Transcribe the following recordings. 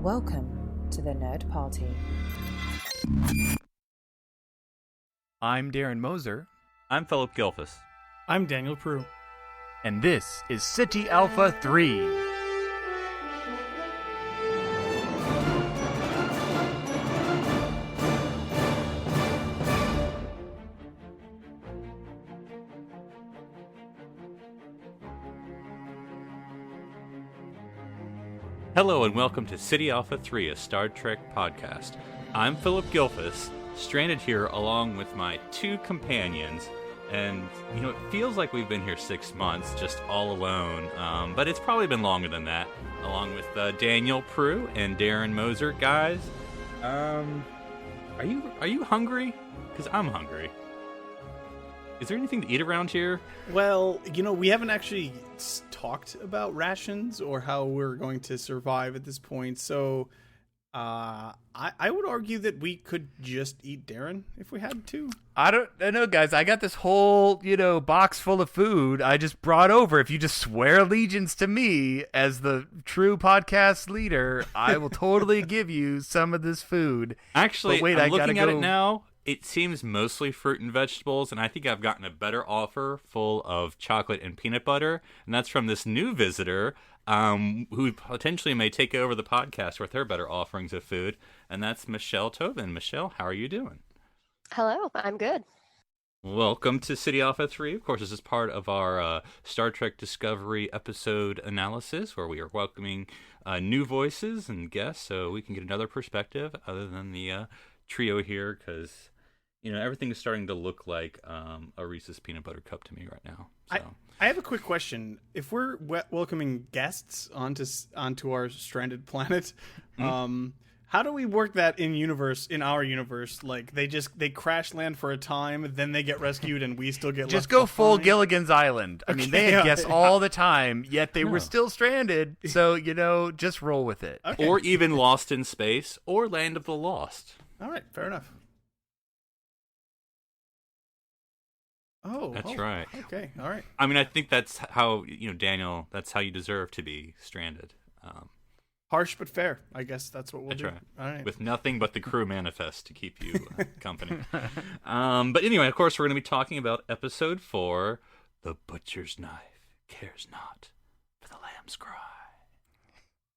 Welcome to the Nerd Party. I'm Darren Moser. I'm Philip Gilfus. I'm Daniel Prue. And this is City Alpha 3. Hello and welcome to City Alpha 3, a Star Trek podcast. I'm Philip Gilfus, stranded here along with my two companions, and, it feels like we've been here 6 months, just all alone, but it's probably been longer than that, along with Daniel Prue and Darren Moser. Guys, are you hungry? Because I'm hungry. Is there anything to eat around here? Well, we haven't actually talked about rations or how we're going to survive at this point, so I would argue that we could just eat Darren if we had to. I don't know, guys. I got this whole, box full of food I just brought over. If you just swear allegiance to me as the true podcast leader, I will totally give you some of this food. Actually, wait, I'm looking at it now. It seems mostly fruit and vegetables, and I think I've gotten a better offer full of chocolate and peanut butter, and that's from this new visitor who potentially may take over the podcast with her better offerings of food, and that's Michelle Toven. Michelle, how are you doing? Hello, I'm good. Welcome to City Alpha 3. Of course, this is part of our Star Trek Discovery episode analysis, where we are welcoming new voices and guests so we can get another perspective other than the trio here, because everything is starting to look like a Reese's peanut butter cup to me right now. So. I have a quick question. If we're welcoming guests onto our stranded planet, how do we work that in our universe? Like they crash land for a time, then they get rescued, and we still get just left go behind? full Gilligan's Island. I mean, they had guests all the time, yet they were still stranded. So just roll with it. Okay. Or even Lost in Space, or Land of the Lost. All right, fair enough. That's right. Okay, all right. I mean, I think that's how, Daniel, that's how you deserve to be stranded. Harsh but fair. I guess that's what we'll do. Right. All right. With nothing but the crew manifest to keep you company. But anyway, of course, we're going to be talking about Episode 4, The Butcher's Knife Cares Not for the Lamb's Cry.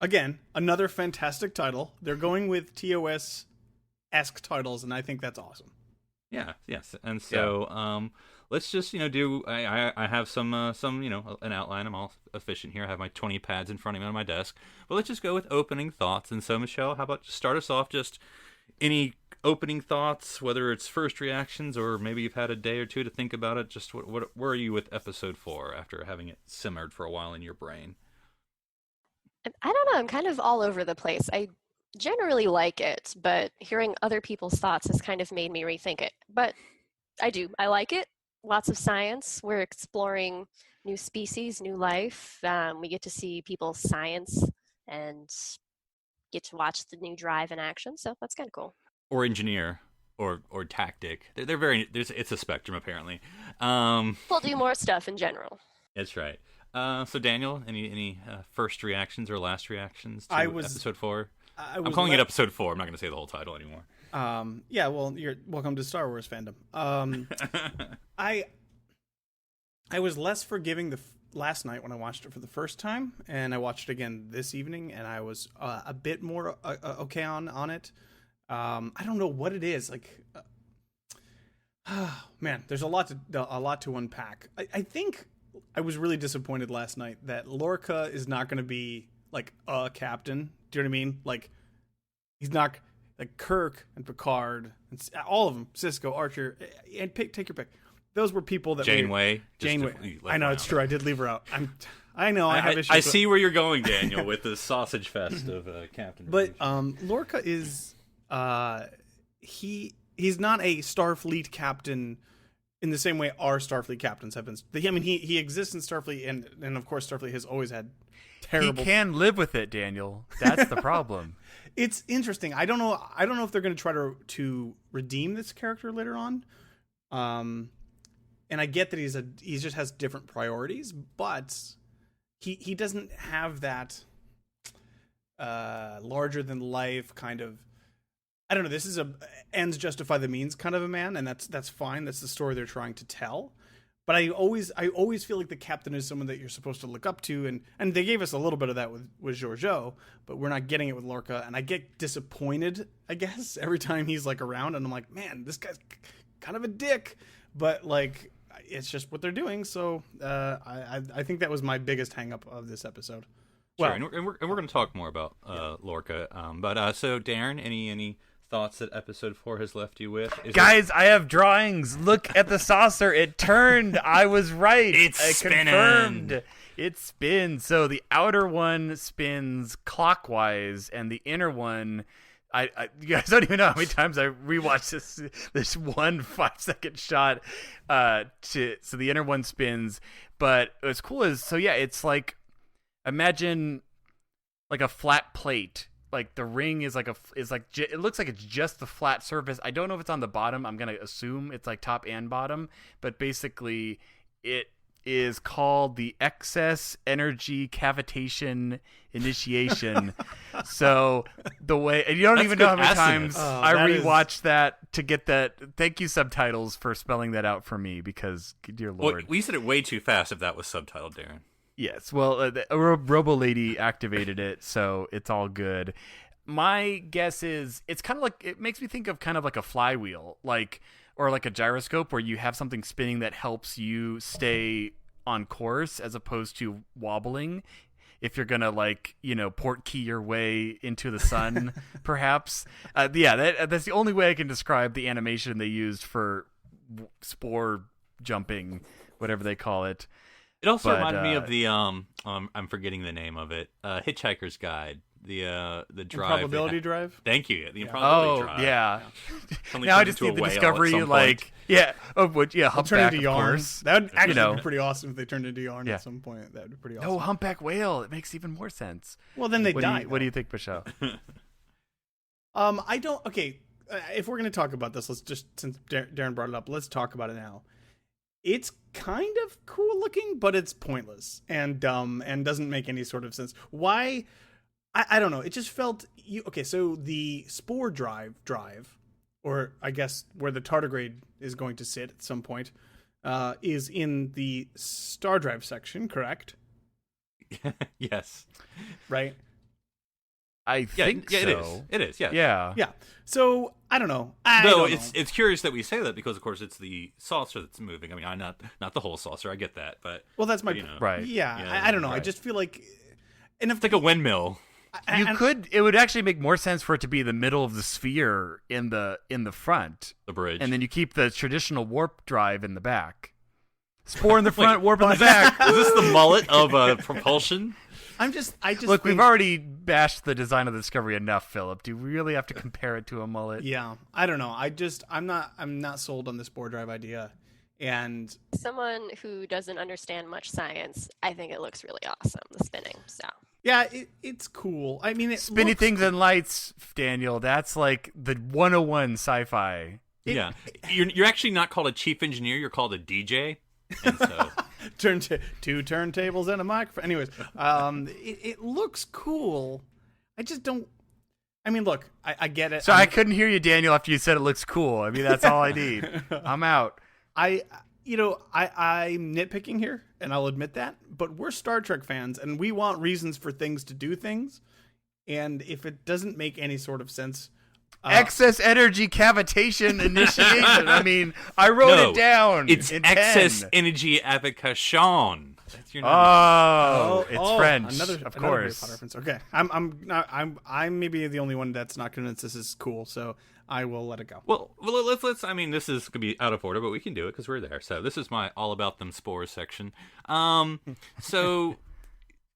Again, another fantastic title. They're going with TOS-esque titles, and I think that's awesome. Yeah, yes, and so let's just do. I have some an outline. I'm all efficient here. I have my 20 pads in front of me on my desk. But let's just go with opening thoughts. And so, Michelle, how about start us off? Just any opening thoughts, whether it's first reactions or maybe you've had a day or two to think about it. Just where are you with Episode 4 after having it simmered for a while in your brain? I don't know. I'm kind of all over the place. I generally like it, but hearing other people's thoughts has kind of made me rethink it. But I like it. Lots of science. We're exploring new species, new life. We get to see people's science and get to watch the new drive in action. So that's kind of cool. Or engineer, or tactic. They're very. It's a spectrum apparently. We'll do more stuff in general. That's right. So Daniel, any first reactions or last reactions to Episode 4? I'm calling it Episode 4. I'm not going to say the whole title anymore. Yeah, well, you're welcome to Star Wars fandom. I was less forgiving last night when I watched it for the first time, and I watched it again this evening, and I was a bit more okay on it. I don't know what it is. Like, man, there's a lot to unpack. I think I was really disappointed last night that Lorca is not going to be like a captain. Do you know what I mean? Like, he's not like Kirk and Picard and all of them, Cisco, Archer, and take your pick. Those were people that Janeway. I know, it's true. I did leave her out. I know. I have issues. I see where you're going, Daniel, with the sausage fest of Captain. But Lorca is he's not a Starfleet captain in the same way our Starfleet captains have been. I mean, he exists in Starfleet, and of course, Starfleet has always had terrible. He can live with it, Daniel. That's the problem. It's interesting. I don't know if they're going to try to redeem this character later on. And I get that he just has different priorities, but he doesn't have that larger than life kind of. I don't know. This is a ends justify the means kind of a man, and that's fine. That's the story they're trying to tell. But I always feel like the captain is someone that you're supposed to look up to, and they gave us a little bit of that with Giorgio, but we're not getting it with Lorca, and I get disappointed, I guess, every time he's like around, and I'm like, man, this guy's kind of a dick, but like it's just what they're doing. So I think that was my biggest hang up of this episode. Sure, Well, and we're going to talk more about Lorca, but so Darren, any thoughts that episode 4 has left you with? Guys, I have drawings. Look at the saucer. It turned. I was right. It's spinning. Confirmed. It spins. So the outer one spins clockwise, and the inner one. You guys don't even know how many times I rewatched this 1 5-second shot. So the inner one spins, but what's cool is it's like, imagine like a flat plate. Like the ring is like it looks like it's just the flat surface. I don't know if it's on the bottom. I'm gonna assume it's like top and bottom, but basically it is called the excess energy cavitation initiation. So the way, and you don't even know how many times I rewatched that to get that. Thank you, subtitles, for spelling that out for me, because dear Lord, Well, we said it way too fast if that was subtitled, Darren. Yes, well, a Robo Lady activated it, so it's all good. My guess is it's kind of like, it makes me think of kind of like a flywheel, or like a gyroscope, where you have something spinning that helps you stay on course as opposed to wobbling. If you're gonna port key your way into the sun, perhaps. That's the only way I can describe the animation they used for spore jumping, whatever they call it. It also reminded me of the I'm forgetting the name of it. Hitchhiker's Guide. The drive. Improbability drive. Thank you. The improbability drive. Yeah. Suddenly Now I turned just into need a the whale discovery, at some point. Turn humpback, into of yarn. course. That would actually know. be pretty awesome if they turned into yarn Yeah. at some point. That would be pretty awesome. No, humpback whale. It makes even more sense. Well, then they die. What do you think, Michelle? I don't. Okay, if we're going to talk about this, let's just, since Darren brought it up, let's talk about it now. It's kind of cool looking, but it's pointless and dumb and doesn't make any sort of sense. Why? I don't know. It just felt okay. So the spore drive, or I guess where the tardigrade is going to sit at some point, is in the star drive section, correct? Yes. Right. I think so. It is. It is. Yes. Yeah. Yeah. So I don't know. It's curious that we say that, because of course it's the saucer that's moving. I mean, I'm not the whole saucer. I get that, but Well, that's my right. Yeah. I don't know. I right. just feel like, and if it's like a windmill. It would actually make more sense for it to be the middle of the sphere in the front, The bridge. and then you keep the traditional warp drive in the back. Spore in the front, warp in the back. Is this the mullet of propulsion? I just Look, we've think- already bashed the design of the Discovery enough, Philip. Do we really have to compare it to a mullet? Yeah, I don't know. I'm not sold on the spore drive idea, and Someone who doesn't understand much science, I think it looks really awesome, the spinning. So yeah, it's cool. I mean, it Spinny looks things and lights, Daniel. That's like the 101 sci-fi. Yeah. You're actually not called a chief engineer. You're called a DJ. And so two turntables and a microphone. Anyways, it looks cool. I just don't. I mean, look, I get it. So I couldn't hear you, Daniel, after you said it looks cool. I mean, that's all I need. I'm out. I'm nitpicking here, and I'll admit that. But we're Star Trek fans, and we want reasons for things to do things. And if it doesn't make any sort of sense, Excess energy cavitation initiation. I mean, I wrote it down. It's in excess 10. energy avocation. That's your name. It's French, Another of Harry course. Potter reference. Okay, I'm maybe the only one that's not convinced this is cool, so I will let it go. Well, let's. I mean, this is gonna be out of order, but we can do it because we're there. So this is my all about them spores section. So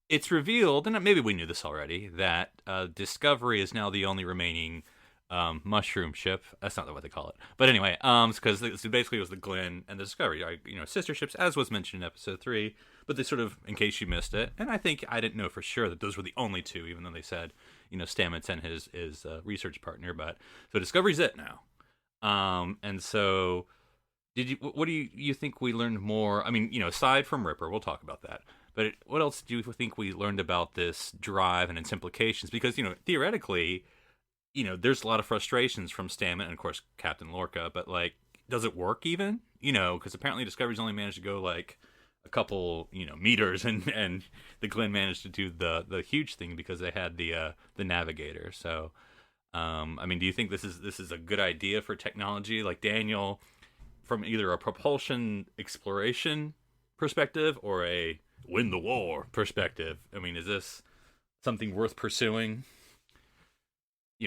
it's revealed, and maybe we knew this already, that Discovery is now the only remaining mushroom ship. That's not what they call it, but anyway, because basically it was the Glenn and the Discovery, sister ships, as was mentioned in episode 3. But they sort of, in case you missed it, and I think I didn't know for sure that those were the only two, even though they said, Stamets and his research partner. But so Discovery's it now, and so what do you think we learned more? I mean, aside from Ripper, we'll talk about that. But what else do you think we learned about this drive and its implications? Because, theoretically, there's a lot of frustrations from Stammet and, of course, Captain Lorca. But, like, does it work even? Because apparently Discovery's only managed to go, like, a couple, meters, and the Glenn managed to do the huge thing because they had the navigator. So, do you think this is a good idea for technology? Like, Daniel, from either a propulsion exploration perspective or a win the war perspective, is this something worth pursuing?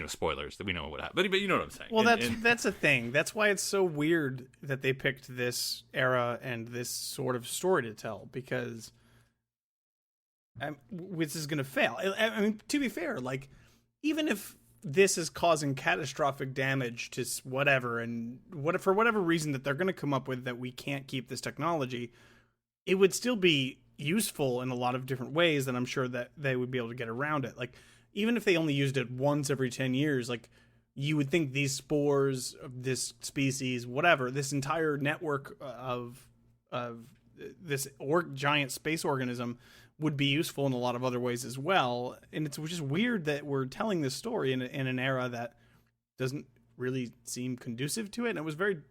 Spoilers that we know what happened, but you know what I'm saying. Well, that's the thing. That's why it's so weird that they picked this era and this sort of story to tell, because this is going to fail. To be fair, like, even if this is causing catastrophic damage to whatever, and for whatever reason that they're going to come up with that we can't keep this technology, it would still be useful in a lot of different ways that I'm sure that they would be able to get around it. Like, even if they only used it once every 10 years, like, you would think these spores of this species, whatever, this entire network of this giant space organism would be useful in a lot of other ways as well. And it's just weird that we're telling this story in an era that doesn't really seem conducive to it. And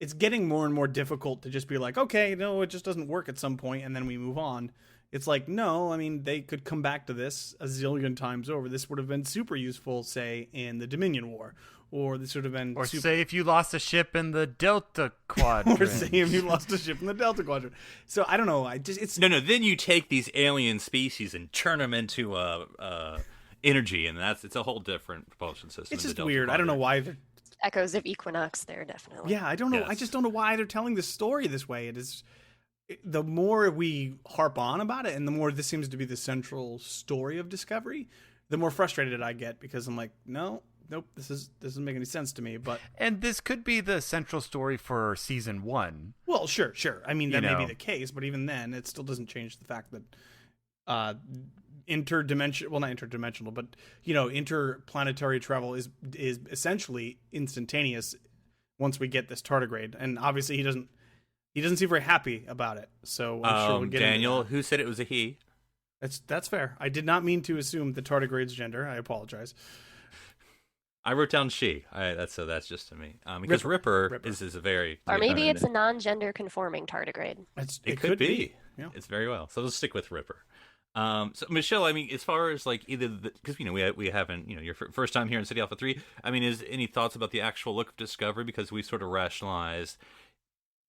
it's getting more and more difficult to just be like, okay, no, it just doesn't work at some point, and then we move on. It's like, no, they could come back to this a zillion times over. This would have been super useful, say, in the Dominion War. Or this would have been... Or say if you lost a ship in the Delta Quadrant. Or say if you lost a ship in the Delta Quadrant. So, I don't know. No, then you take these alien species and turn them into energy, and it's a whole different propulsion system. It's just weird. I don't know why... Echoes of Equinox there, definitely. Yeah, I don't know. Yes. I just don't know why they're telling this story this way. The more we harp on about it, and the more this seems to be the central story of Discovery, the more frustrated I get, because I'm like, nope, this doesn't make any sense to me. And this could be the central story for season 1. Well, sure. That may be the case, but even then, it still doesn't change the fact that interdimensional, but interplanetary travel is essentially instantaneous once we get this tardigrade, and obviously he doesn't seem very happy about it. So I'm sure we'll get Daniel, into that. who said it was a he? That's fair. I did not mean to assume the tardigrade's gender. I apologize. I wrote down she. That's just to me. Because Ripper. is a very... Or maybe it's a non-gender conforming tardigrade. It could be. Yeah. It's very well. So let's stick with Ripper. So Michelle, as far as like either because we haven't your first time here in City Alpha 3. Is any thoughts about the actual look of Discovery? Because we sort of rationalized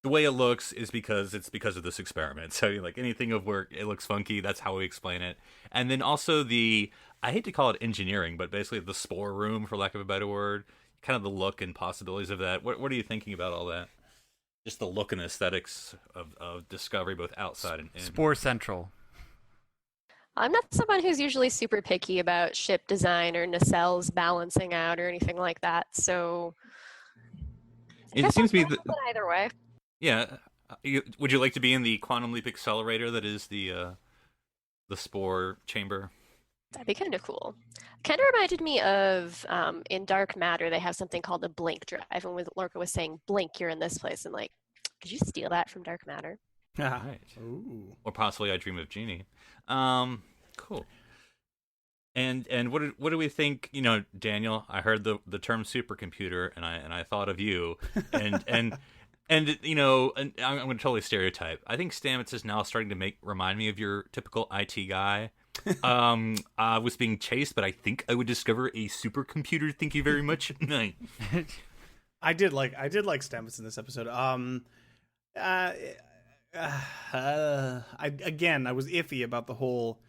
the way it looks is because of this experiment. So like anything of where it looks funky, that's how we explain it. And then also I hate to call it engineering, but basically the spore room, for lack of a better word, kind of the look and possibilities of that. What are you thinking about all that? Just the look and aesthetics of Discovery, both outside and in. Spore Central. I'm not someone who's usually super picky about ship design or nacelles balancing out or anything like that. So it seems to be either way. Yeah. Would you like to be in the quantum leap accelerator that is the spore chamber? That'd be kind of cool. Kind of reminded me of in Dark Matter, they have something called the blink drive. And when Lorca was saying, blink, you're in this place. And like, could you steal that from Dark Matter? Right. Ooh. Or possibly I Dream of Jeannie. Cool. And what do we think? Daniel, I heard the term supercomputer, and I thought of you, and and I'm going to totally stereotype. I think Stamets is now starting to remind me of your typical IT guy. I was being chased, but I think I would discover a supercomputer. Thank you very much. I did like Stamets in this episode. I was iffy about the whole.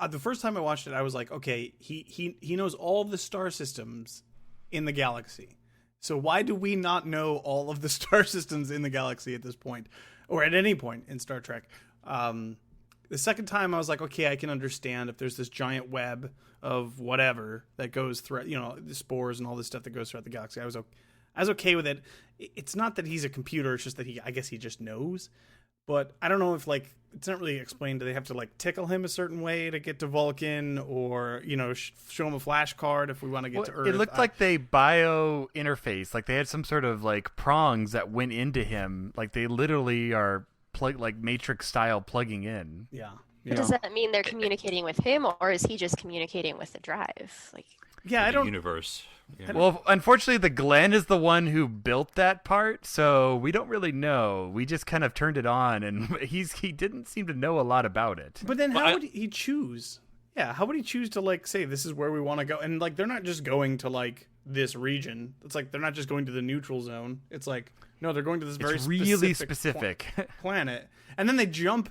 The first time I watched it, I was like, okay, he knows all of the star systems in the galaxy. So why do we not know all of the star systems in the galaxy at this point, or at any point in Star Trek? The second time, I was like, okay, I can understand if there's this giant web of whatever that goes through, the spores and all this stuff that goes throughout the galaxy. I was okay with it. It's not that he's a computer; it's just that I guess he just knows. But I don't know if it's not really explained. Do they have to tickle him a certain way to get to Vulcan, or show him a flashcard if we want to get to Earth? It looked like they bio interface, like they had some sort of prongs that went into him, like they literally are plug like Matrix style plugging in. Yeah. Does that mean they're communicating with him, or is he just communicating with the drive? Like, yeah, I don't. Universe. Yeah. Well, unfortunately, the Glenn is the one who built that part, so we don't really know. We just kind of turned it on, and he didn't seem to know a lot about it. But then how would he choose? Yeah, how would he choose to like say this is where we want to go? And like they're not just going to like this region. It's like they're not just going to the neutral zone. It's like no, they're going to this very really specific planet, and then they jump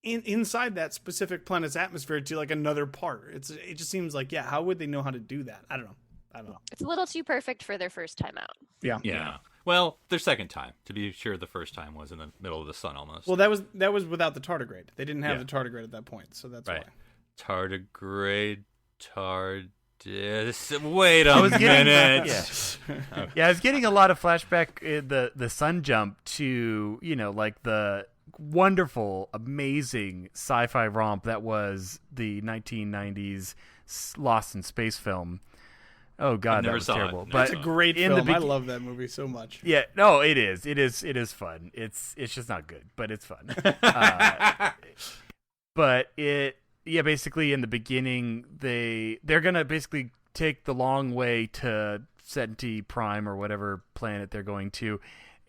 inside that specific planet's atmosphere to like another part. It just seems like how would they know how to do that? I don't know. It's a little too perfect for their first time out. Yeah. Well, their second time. To be sure, the first time was in the middle of the sun almost. Well, that was without the tardigrade. They didn't have the tardigrade at that point, so that's why. Tardigrade, wait a minute. I was getting a lot of flashback in the sun jump to, like the wonderful, amazing sci-fi romp that was the 1990s Lost in Space film. Oh God, that was terrible. But it's a great film. I love that movie so much. Yeah, no, it is. It is fun. It's just not good, but it's fun. But basically in the beginning they're gonna basically take the long way to Senti Prime or whatever planet they're going to,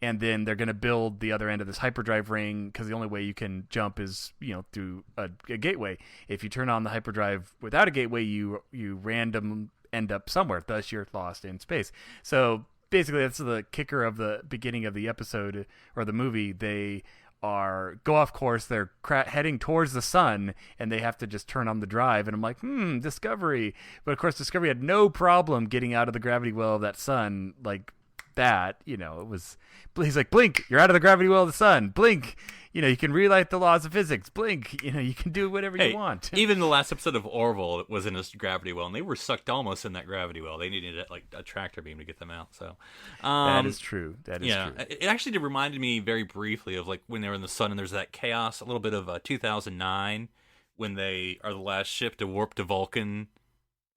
and then they're gonna build the other end of this hyperdrive ring because the only way you can jump is through a gateway. If you turn on the hyperdrive without a gateway, you random end up somewhere, thus you're lost in space. So basically that's the kicker of the beginning of the episode or the movie. They go off course, they're heading towards the sun, and they have to just turn on the drive, and I'm like, Discovery. But of course Discovery had no problem getting out of the gravity well of that sun like that. It was, he's like, blink, you're out of the gravity well of the sun, blink, you can rewrite the laws of physics, blink, you can do whatever you want. Even the last episode of Orville was in a gravity well, and they were sucked almost in that gravity well. They needed a tractor beam to get them out. So that is true. True. It actually reminded me very briefly of like when they were in the sun and there's that chaos, a little bit of 2009 when they are the last ship to warp to Vulcan.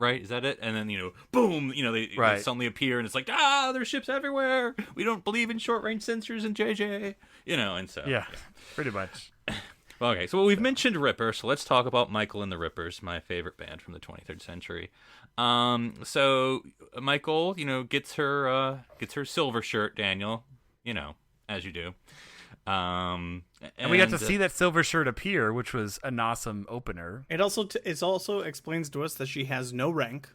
Right? Is that it? And then, boom, they suddenly appear and it's like, there's ships everywhere. We don't believe in short-range sensors and JJ. And so. Yeah, pretty much. Well, okay, so we've mentioned Ripper, so let's talk about Michael and the Rippers, my favorite band from the 23rd century. So Michael, gets her silver shirt, Daniel, as you do. And we got to see that silver shirt appear, which was an awesome opener. It also explains to us that she has no rank,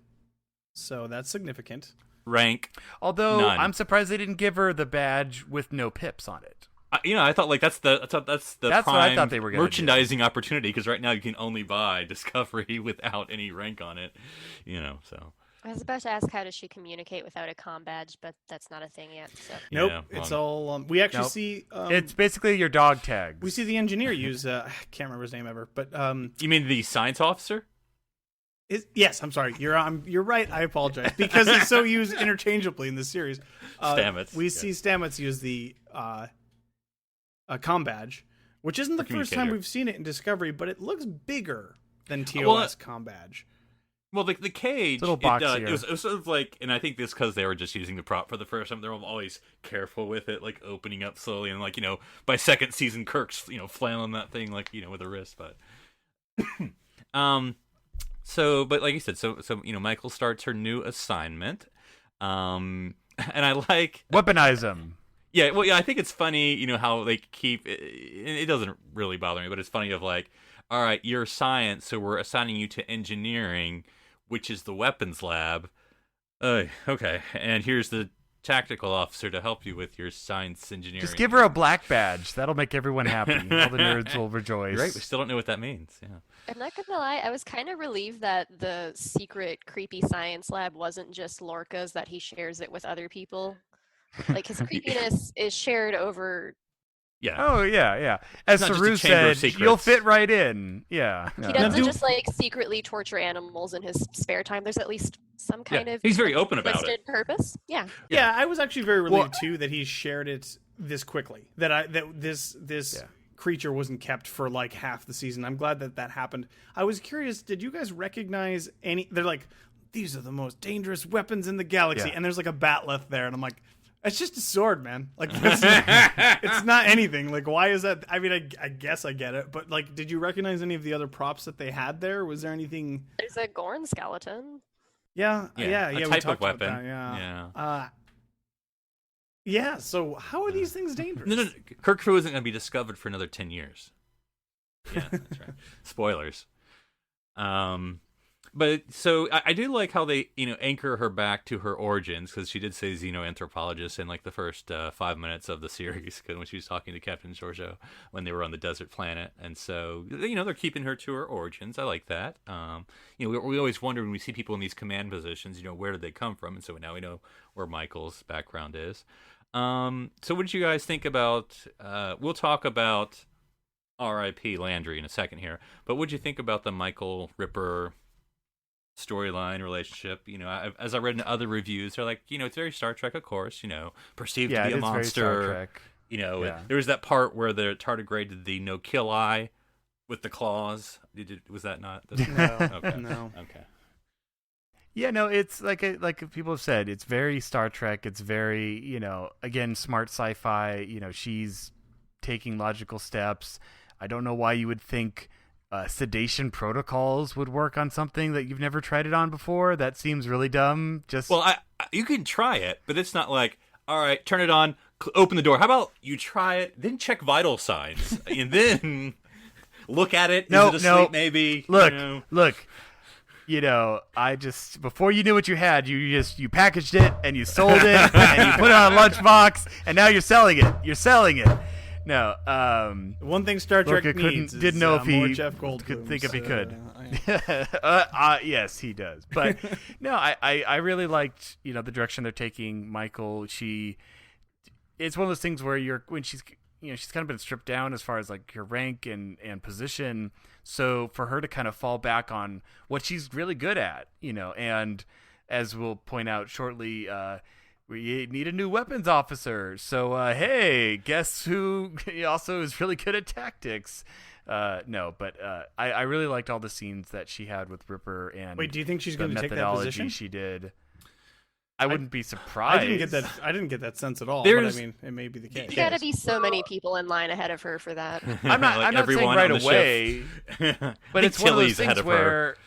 so that's significant. Rank, although none. I'm surprised they didn't give her the badge with no pips on it. I thought like that's the prime what I thought they were gonna merchandising opportunity, because right now you can only buy Discovery without any rank on it. So. I was about to ask how does she communicate without a comm badge, but that's not a thing yet. So. Nope, it's all. We actually see. It's basically your dog tags. We see the engineer use. I can't remember his name ever, but you mean the science officer? Yes, I'm sorry. You're right. I apologize because it's so used interchangeably in this series. Stamets. We see Stamets use the comm badge, which isn't the first time we've seen it in Discovery, but it looks bigger than TOS comm badge. Well, the cage, little boxier. It was sort of like, and I think this because they were just using the prop for the first time, they're always careful with it, like opening up slowly, and like, by second season, Kirk's, flailing that thing like, with a wrist, but, but like you said, so Michael starts her new assignment, and I like weaponize him. Yeah, well, I think it's funny, how they keep it doesn't really bother me, but it's funny of like, all right, you're science, so we're assigning you to engineering, which is the weapons lab. Okay, and here's the tactical officer to help you with your science engineering. Just give her a black badge. That'll make everyone happy. All the nerds will rejoice. You're right, we still don't know what that means. Yeah. I'm not gonna lie, I was kind of relieved that the secret creepy science lab wasn't just Lorca's, that he shares it with other people. Like his creepiness is shared over. Yeah. Oh yeah. As Saru said, you'll fit right in. Yeah. He doesn't just like secretly torture animals in his spare time. There's at least some kind of. He's very open about it. Purpose. Yeah. Yeah, I was actually very relieved too that he shared it this quickly. That this creature wasn't kept for like half the season. I'm glad that happened. I was curious. Did you guys recognize any? They're like, these are the most dangerous weapons in the galaxy, and there's like a bat left there, and I'm like, It's just a sword, man. Like, it's not anything. Like, why is that? I mean, I guess I get it, but like, did you recognize any of the other props that they had there? Was there anything? There's a Gorn skeleton. Yeah. A We type talked of weapon. about that, yeah. Yeah. Yeah. So how are these things dangerous? No. Her crew isn't going to be discovered for another 10 years. Yeah, that's right. Spoilers. But so I do like how they, anchor her back to her origins, because she did say xenoanthropologist in like the first 5 minutes of the series, when she was talking to Captain Giorgio when they were on the desert planet. And so, they're keeping her to her origins. I like that. We always wonder when we see people in these command positions, where did they come from? And so now we know where Michael's background is. So what did you guys think about, we'll talk about R.I.P. Landry in a second here, but what did you think about the Michael Ripper storyline relationship? As I read in other reviews, they're like, it's very Star Trek, of course, perceived to be a monster. Very Star Trek. There was that part where the tardigrade did the no kill eye with the claws. Was that not? No. Okay. No. Okay. Yeah, no, it's like people have said, it's very Star Trek. It's very, again, smart sci-fi. She's taking logical steps. I don't know why you would think sedation protocols would work on something that you've never tried it on before. That seems really dumb. Well, you can try it, but it's not like, all right, turn it on, open the door. How about you try it, then check vital signs, and then look at it. Is it asleep, maybe? Look. I just, before you knew what you had, you packaged it and you sold it and you put it on a lunchbox and now you're selling it. No, one thing Star Trek Lorca needs didn't know if more he Jeff Goldblums, could think if he could. Yeah. Yes, he does. But no, I really liked the direction they're taking Michael. It's one of those things where when she's she's kind of been stripped down as far as like her rank and position. So for her to kind of fall back on what she's really good at, and as we'll point out shortly, we need a new weapons officer. So, hey, guess who also is really good at tactics? No, but I really liked all the scenes that she had with Ripper and wait, do you think she's the going to take that methodology position? she did. I wouldn't be surprised. I didn't get that sense at all. But I mean, it may be the case. There's got to be so many people in line ahead of her for that. I'm not saying right away, but it's one of those things where,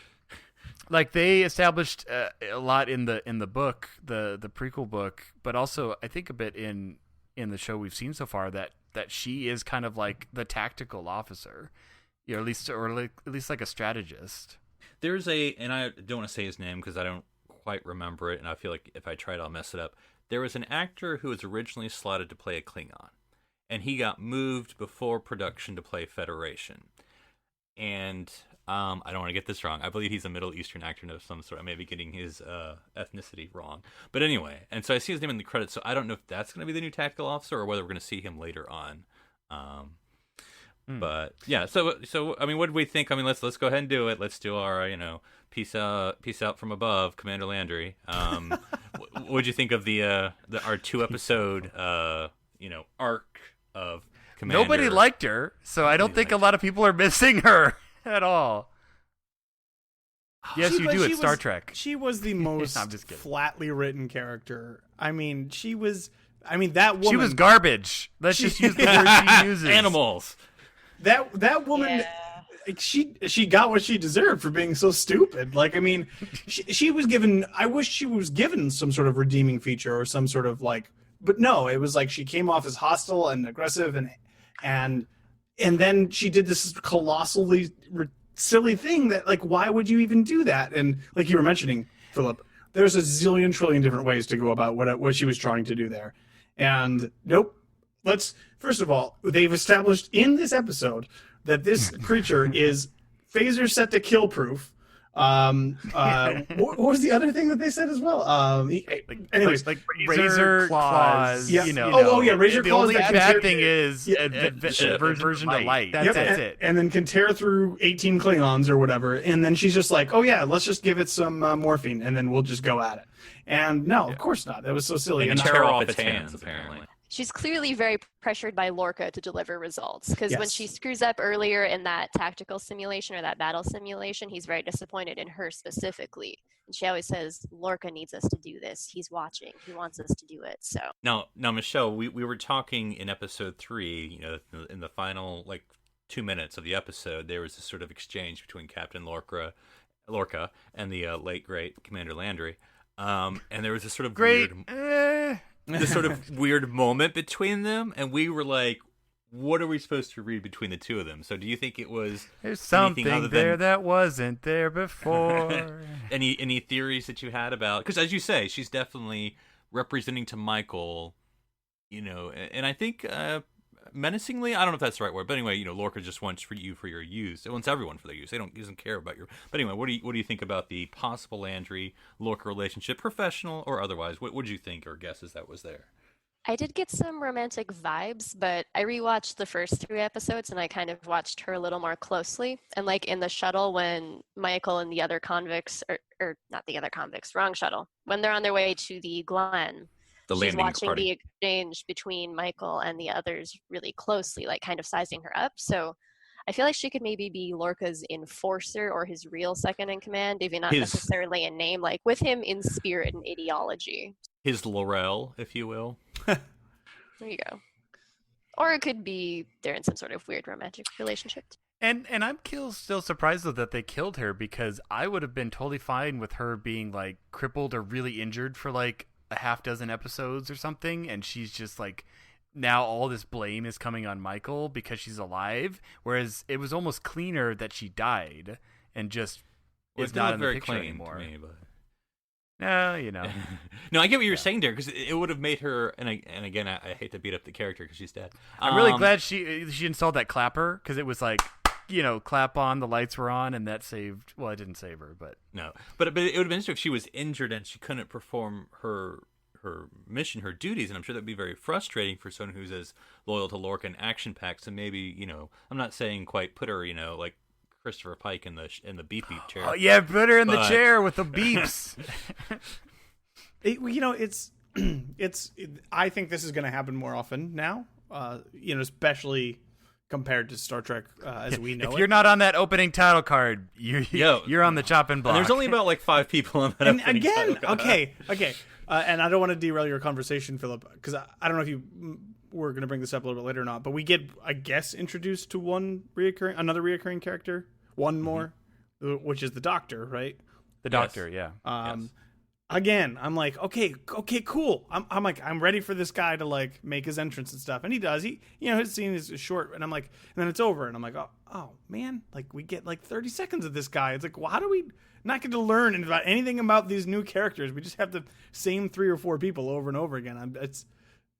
like, they established a lot in the book, the prequel book, but also I think a bit in the show we've seen so far that she is kind of like the tactical officer, at least like a strategist. There's and I don't want to say his name because I don't quite remember it, and I feel like if I try it, I'll mess it up. There was an actor who was originally slotted to play a Klingon, and he got moved before production to play Federation. And I don't want to get this wrong. I believe he's a Middle Eastern actor of some sort. I may be getting his ethnicity wrong. But anyway, and so I see his name in the credits, so I don't know if that's going to be the new tactical officer or whether we're going to see him later on. But yeah, so I mean, what did we think? I mean, let's go ahead and do it. Let's do our peace out from above, Commander Landry. What did you think of our 2-episode arc of Commander? Nobody liked her, so I don't think a lot of people are missing her at all. Yes, you do at Star Trek. She was the most I'm just kidding. flatly written character. I mean, that woman. She was garbage. Let's just use the word she uses. Animals. That woman, she got what she deserved for being so stupid. Like, I mean, she was given. I wish she was given some sort of redeeming feature or some sort of like. But no, it was like she came off as hostile and aggressive, and then she did this colossally silly thing that, like, why would you even do that? And like you were mentioning, Philip, there's a zillion trillion different ways to go about what she was trying to do there, and nope. First of all, they've established in this episode that this creature is phaser set to kill proof. What was the other thing that they said as well? Anyways, like razor claws. Yeah. Razor the claws. The only bad thing is version to light. That's it. And then can tear through 18 Klingons or whatever. And then she's just like, oh yeah, let's just give it some morphine, and then we'll just go at it. And no, of course not. That was so silly. And tear off its hands, apparently. she's clearly very pressured by Lorca to deliver results, because when Yes. she screws up earlier in that tactical simulation or that battle simulation, he's very disappointed in her specifically. And she always says, Lorca needs us to do this. He's watching. He wants us to do it. So Now, Michelle, we were talking in episode 3, you know, in the final, like, 2 minutes of the episode, there was this sort of exchange between Captain Lorca and the late, great Commander Landry. And there was this sort of this sort of weird moment between them, and we were like, what are we supposed to read between the two of them? So do you think it was There's something there that wasn't there before. any theories that you had about, because as you say, she's definitely representing to Michael, you know, and I think menacingly, I don't know if that's the right word, but anyway, you know, Lorca just wants for your use. It wants everyone for their use. He doesn't care about your. But anyway, what do you think about the possible Landry Lorca relationship, professional or otherwise? What would you think or guesses that was there? I did get some romantic vibes, but I rewatched the first 3 episodes and I kind of watched her a little more closely. And like in the shuttle, when Michael and the other convicts, or not the other convicts, wrong shuttle, when they're on their way to the Glen, she's watching the exchange between Michael and the others really closely, like kind of sizing her up. So I feel like she could maybe be Lorca's enforcer or his real second in command, even not necessarily in name, like with him in spirit and ideology. His Laurel, if you will. There you go. Or it could be they're in some sort of weird romantic relationship. And I'm still surprised though that they killed her, because I would have been totally fine with her being like crippled or really injured for like a half dozen episodes or something, and she's just like, now all this blame is coming on Michael because she's alive, whereas it was almost cleaner that she died and just is not in the picture anymore. To me, but... No, you know. No, I get what you were saying there, because it would have made her, and again, I hate to beat up the character because she's dead. I'm really glad she installed that clapper, because it was like, you know, clap on, the lights were on, and that saved. Well, it didn't save her, but no, but it would have been interesting if she was injured and she couldn't perform her mission, her duties, and I'm sure that'd be very frustrating for someone who's as loyal to Lorca and action packed. So maybe, you know, I'm not saying quite put her, you know, like Christopher Pike in the beep chair. Oh yeah, put her in the chair with the beeps. You know, I think this is going to happen more often now. You know, especially compared to Star Trek as we know it. If you're not on that opening title card, you're on the chopping block. And there's only about like 5 people on that. And again, okay. And I don't want to derail your conversation, Philip, because I don't know if you were going to bring this up a little bit later or not, but we get, I guess, introduced to another reoccurring character, one more, which is the Doctor, right? The Doctor, yeah. Yes. Again, I'm like, okay, cool. I'm like, I'm ready for this guy to like make his entrance and stuff, and he does. He, you know, his scene is short, and I'm like, and then it's over, and I'm like, oh man, like we get like 30 seconds of this guy. It's like, well, how do we not get to learn about anything about these new characters? We just have the same 3 or 4 people over and over again. It's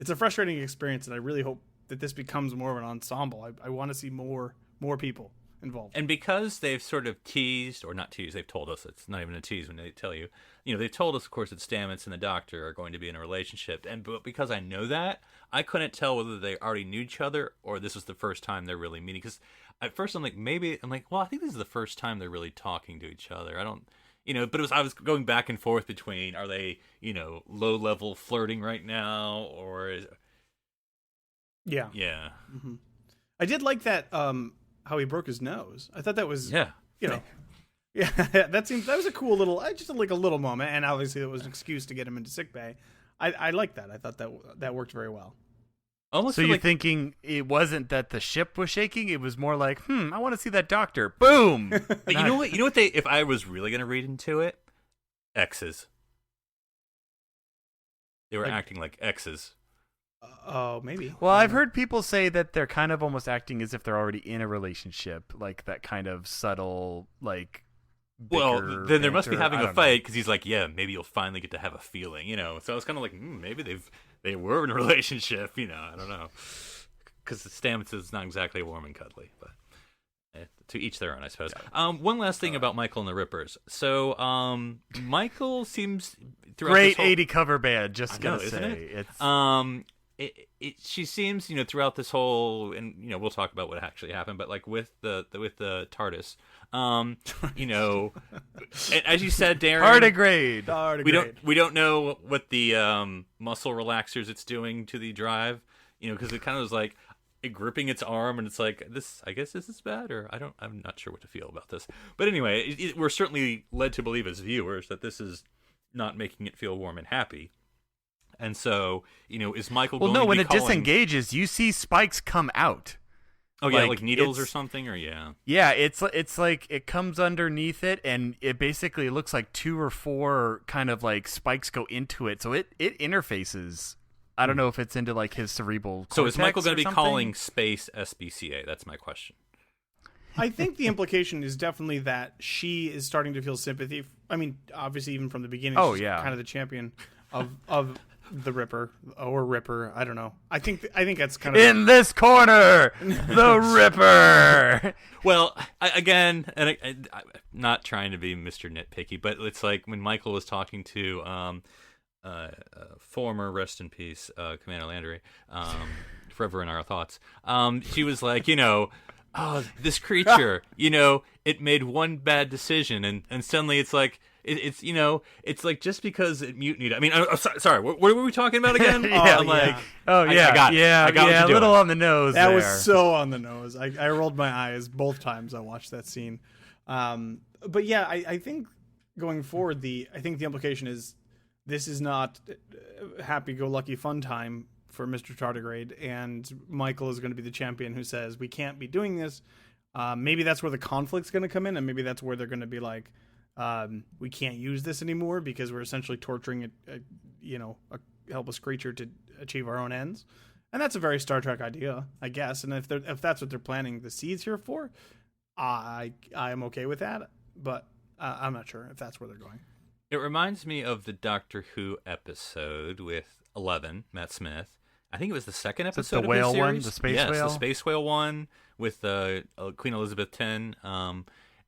a frustrating experience, and I really hope that this becomes more of an ensemble. I want to see more people involved. And because they've sort of teased, or not teased, they've told us, it's not even a tease when they tell you, you know, they've told us, of course, that Stamets and the Doctor are going to be in a relationship. But because I know that, I couldn't tell whether they already knew each other or this was the first time they're really meeting. Because at first I'm like, well, I think this is the first time they're really talking to each other. I don't, you know, but I was going back and forth between, are they, you know, low level flirting right now, or yeah. Mm-hmm. I did like that. How he broke his nose. I thought that was, you know, yeah, that was a cool little, just like a little moment, and obviously it was an excuse to get him into sickbay. I like that. I thought that worked very well. Almost. So you're thinking it wasn't that the ship was shaking; it was more like, I want to see that Doctor. Boom. But you know what? You know what? If I was really going to read into it, X's. They were acting like X's. Oh, maybe. Well, I've heard people say that they're kind of almost acting as if they're already in a relationship, like that kind of subtle, like. Well, then there must be having a fight, because he's like, yeah, maybe you'll finally get to have a feeling, you know. So I was kind of like, maybe they were in a relationship, you know. I don't know, because Stamets is not exactly warm and cuddly, but to each their own, I suppose. One last thing about Michael and the Rippers. So Michael seems great 80 cover band. Just gonna say it's. She seems, you know, throughout this whole, and you know, we'll talk about what actually happened, but like with the TARDIS, You know, as you said, Darren, Tardigrade. We don't know what the muscle relaxers it's doing to the drive. You know, because it kind of was like gripping its arm, and it's like this. I guess this is bad, or I'm not sure what to feel about this. But anyway, we're certainly led to believe as viewers that this is not making it feel warm and happy. And so, you know, is Michael? Well, going no. to When be it calling... disengages, you see spikes come out. Oh yeah, like needles or something, or yeah, it's like it comes underneath it, and it basically looks like 2 or 4 kind of like spikes go into it. So it interfaces. I don't know if it's into like his cerebral. So is Michael going to be something? calling space SBCA? That's my question. I think the implication is definitely that she is starting to feel sympathy. I mean, obviously, even from the beginning, she's kind of the champion of the Ripper or Ripper. I don't know. I think that's kind of in this corner, the Ripper. Well, again, and I'm not trying to be Mr. Nitpicky, but it's like when Michael was talking to former rest in peace Commander Landry, forever in our thoughts. She was like, you know, oh, this creature, you know, it made one bad decision, and suddenly it's like. It's you know, it's like just because it mutinied. I mean, I'm sorry. What were we talking about again? I got it. I got a little on the nose. That was so on the nose. I rolled my eyes both times I watched that scene. But yeah, I think going forward, I think the implication is this is not happy-go-lucky fun time for Mr. Tardigrade, and Michael is going to be the champion who says we can't be doing this. Maybe that's where the conflict's going to come in, and maybe that's where they're going to be like. We can't use this anymore because we're essentially torturing a helpless creature to achieve our own ends, and that's a very Star Trek idea, I guess. And if that's what they're planting the seeds here for, I am okay with that. But I'm not sure if that's where they're going. It reminds me of the Doctor Who episode with 11, Matt Smith. I think it was the second episode the whale of the series. One, the space whale. Yes, the space whale one with Queen Elizabeth X.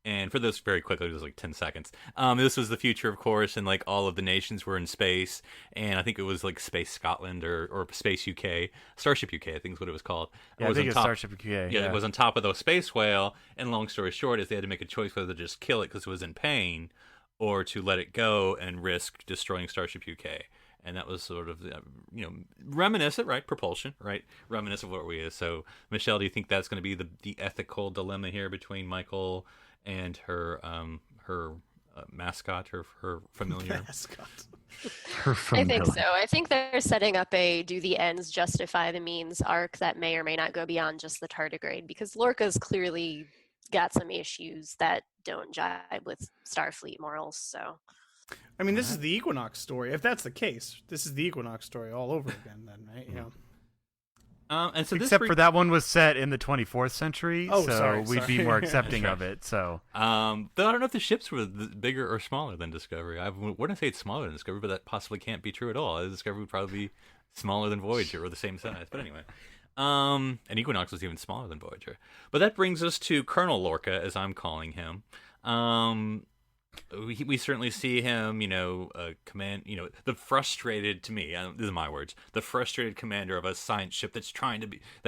And for those, very quickly, it was like 10 seconds. This was the future, of course, and like all of the nations were in space. And I think it was like Space Scotland or Space UK, Starship UK, I think is what it was called. Yeah, I think it's Starship UK. Yeah, it was on top of the space whale. And long story short is they had to make a choice whether to just kill it because it was in pain, or to let it go and risk destroying Starship UK. And that was sort of, reminiscent, right? Propulsion, right? Reminiscent of what we is. So, Michelle, do you think that's going to be the ethical dilemma here between Michael and her mascot, her familiar mascot? I think so. I think they're setting up a do the ends justify the means arc that may or may not go beyond just the tardigrade, because Lorca's clearly got some issues that don't jive with Starfleet morals. So, I mean, this is the Equinox story. If that's the case, this is the Equinox story all over again, then, right? You know. And so except for that one was set in the 24th century, we'd be more accepting of it. So, though I don't know if the ships were bigger or smaller than Discovery. I wouldn't say it's smaller than Discovery, but that possibly can't be true at all. Discovery would probably be smaller than Voyager or the same size. But anyway, and Equinox was even smaller than Voyager. But that brings us to Colonel Lorca, as I'm calling him. We certainly see him, the frustrated, to me, this is my words, the frustrated commander of a science ship that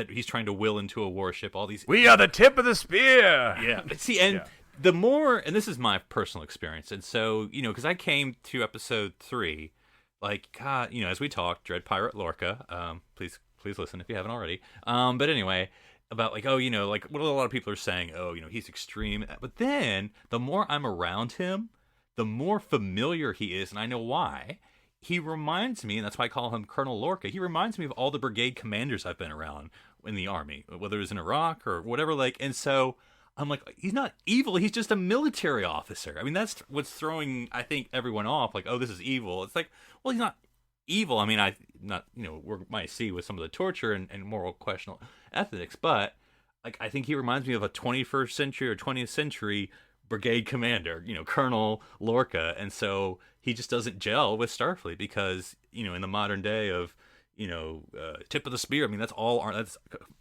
he's trying to will into a warship. All these, we are the tip of the spear. Yeah. See, and the more, and this is my personal experience, and so, because I came to episode 3, like, God, as we talked, Dread Pirate Lorca, please listen if you haven't already. But anyway, about like, like what a lot of people are saying, he's extreme. But then the more I'm around him, the more familiar he is, and I know why. He reminds me, and that's why I call him Colonel Lorca, he reminds me of all the brigade commanders I've been around in the Army, whether it was in Iraq or whatever, and so I'm like, he's not evil, he's just a military officer. I mean, that's what's throwing, I think, everyone off, like, oh, this is evil. It's like, well, he's not evil. I mean, we might see with some of the torture and moral questionable ethics, but like, I think he reminds me of a 21st century or 20th century brigade commander, Colonel Lorca, and so he just doesn't gel with Starfleet because, in the modern day of, tip of the spear, I mean, that's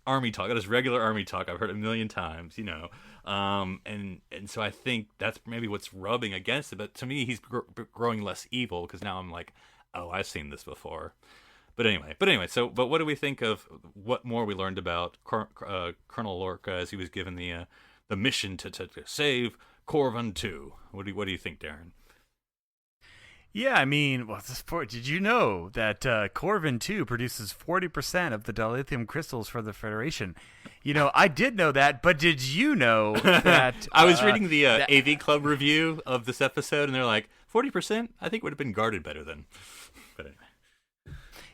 Army talk. That is regular Army talk. I've heard it a million times, and so I think that's maybe what's rubbing against it, but to me, he's growing less evil because now I'm like, oh, I've seen this before. But anyway, but what do we think of what more we learned about Colonel Lorca as he was given the the mission to save Corvin 2. What do you think, Darren? Yeah, I mean, well, did you know that Corvin 2 produces 40% of the dilithium crystals for the Federation? You know, I did know that, but did you know that... I was reading the AV Club review of this episode, and they're like, 40%? I think would have been guarded better then. But anyway.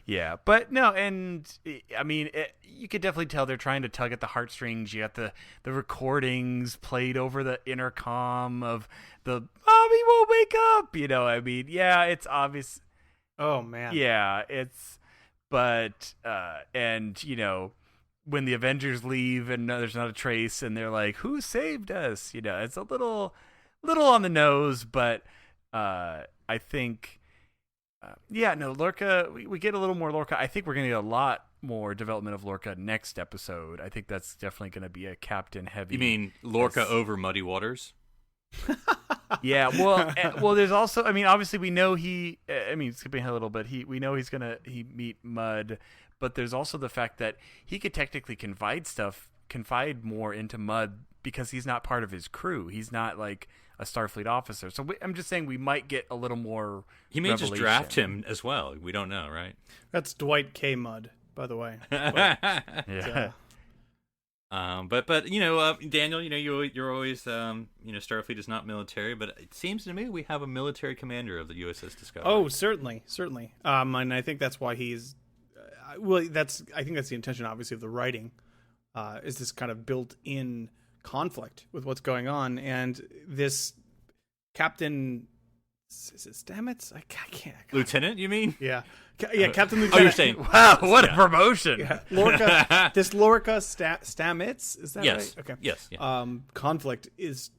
Yeah, but no, and I mean, you could definitely tell they're trying to tug at the heartstrings. You got the recordings played over the intercom of the "Mommy won't wake up." You know, I mean, yeah, it's obvious. Oh man. Yeah, but and you know, when the Avengers leave and there's not a trace, and they're like, "Who saved us?" You know, it's a little on the nose, but I think. Lorca, we get a little more Lorca. I think we're going to get a lot more development of Lorca next episode. I think that's definitely going to be a captain heavy. You mean Lorca over Muddy Waters? Yeah, well, there's also, I mean, obviously we know skipping ahead a little bit, we know he's going to meet Mud, but there's also the fact that he could technically confide more into Mud because he's not part of his crew. He's not like a Starfleet officer. So I'm just saying we might get a little more He may revelation. just draft him as well. We don't know, right? That's Dwight K. Mudd, by the way. Yeah. But you know, Daniel, you know, you're always Starfleet is not military, but it seems to me we have a military commander of the USS Discovery. Oh, certainly. And I think that's why he's I think that's the intention, obviously, of the writing, is this kind of built-in conflict with what's going on, and this Captain, is it Stamets? I can't. Lieutenant, you mean? Yeah, Captain Lieutenant. Oh, you're saying, Wow, what a promotion! Yeah. Lorca, this Lorca Stamets, is that yes. right? Okay. Yes. Yeah. Conflict is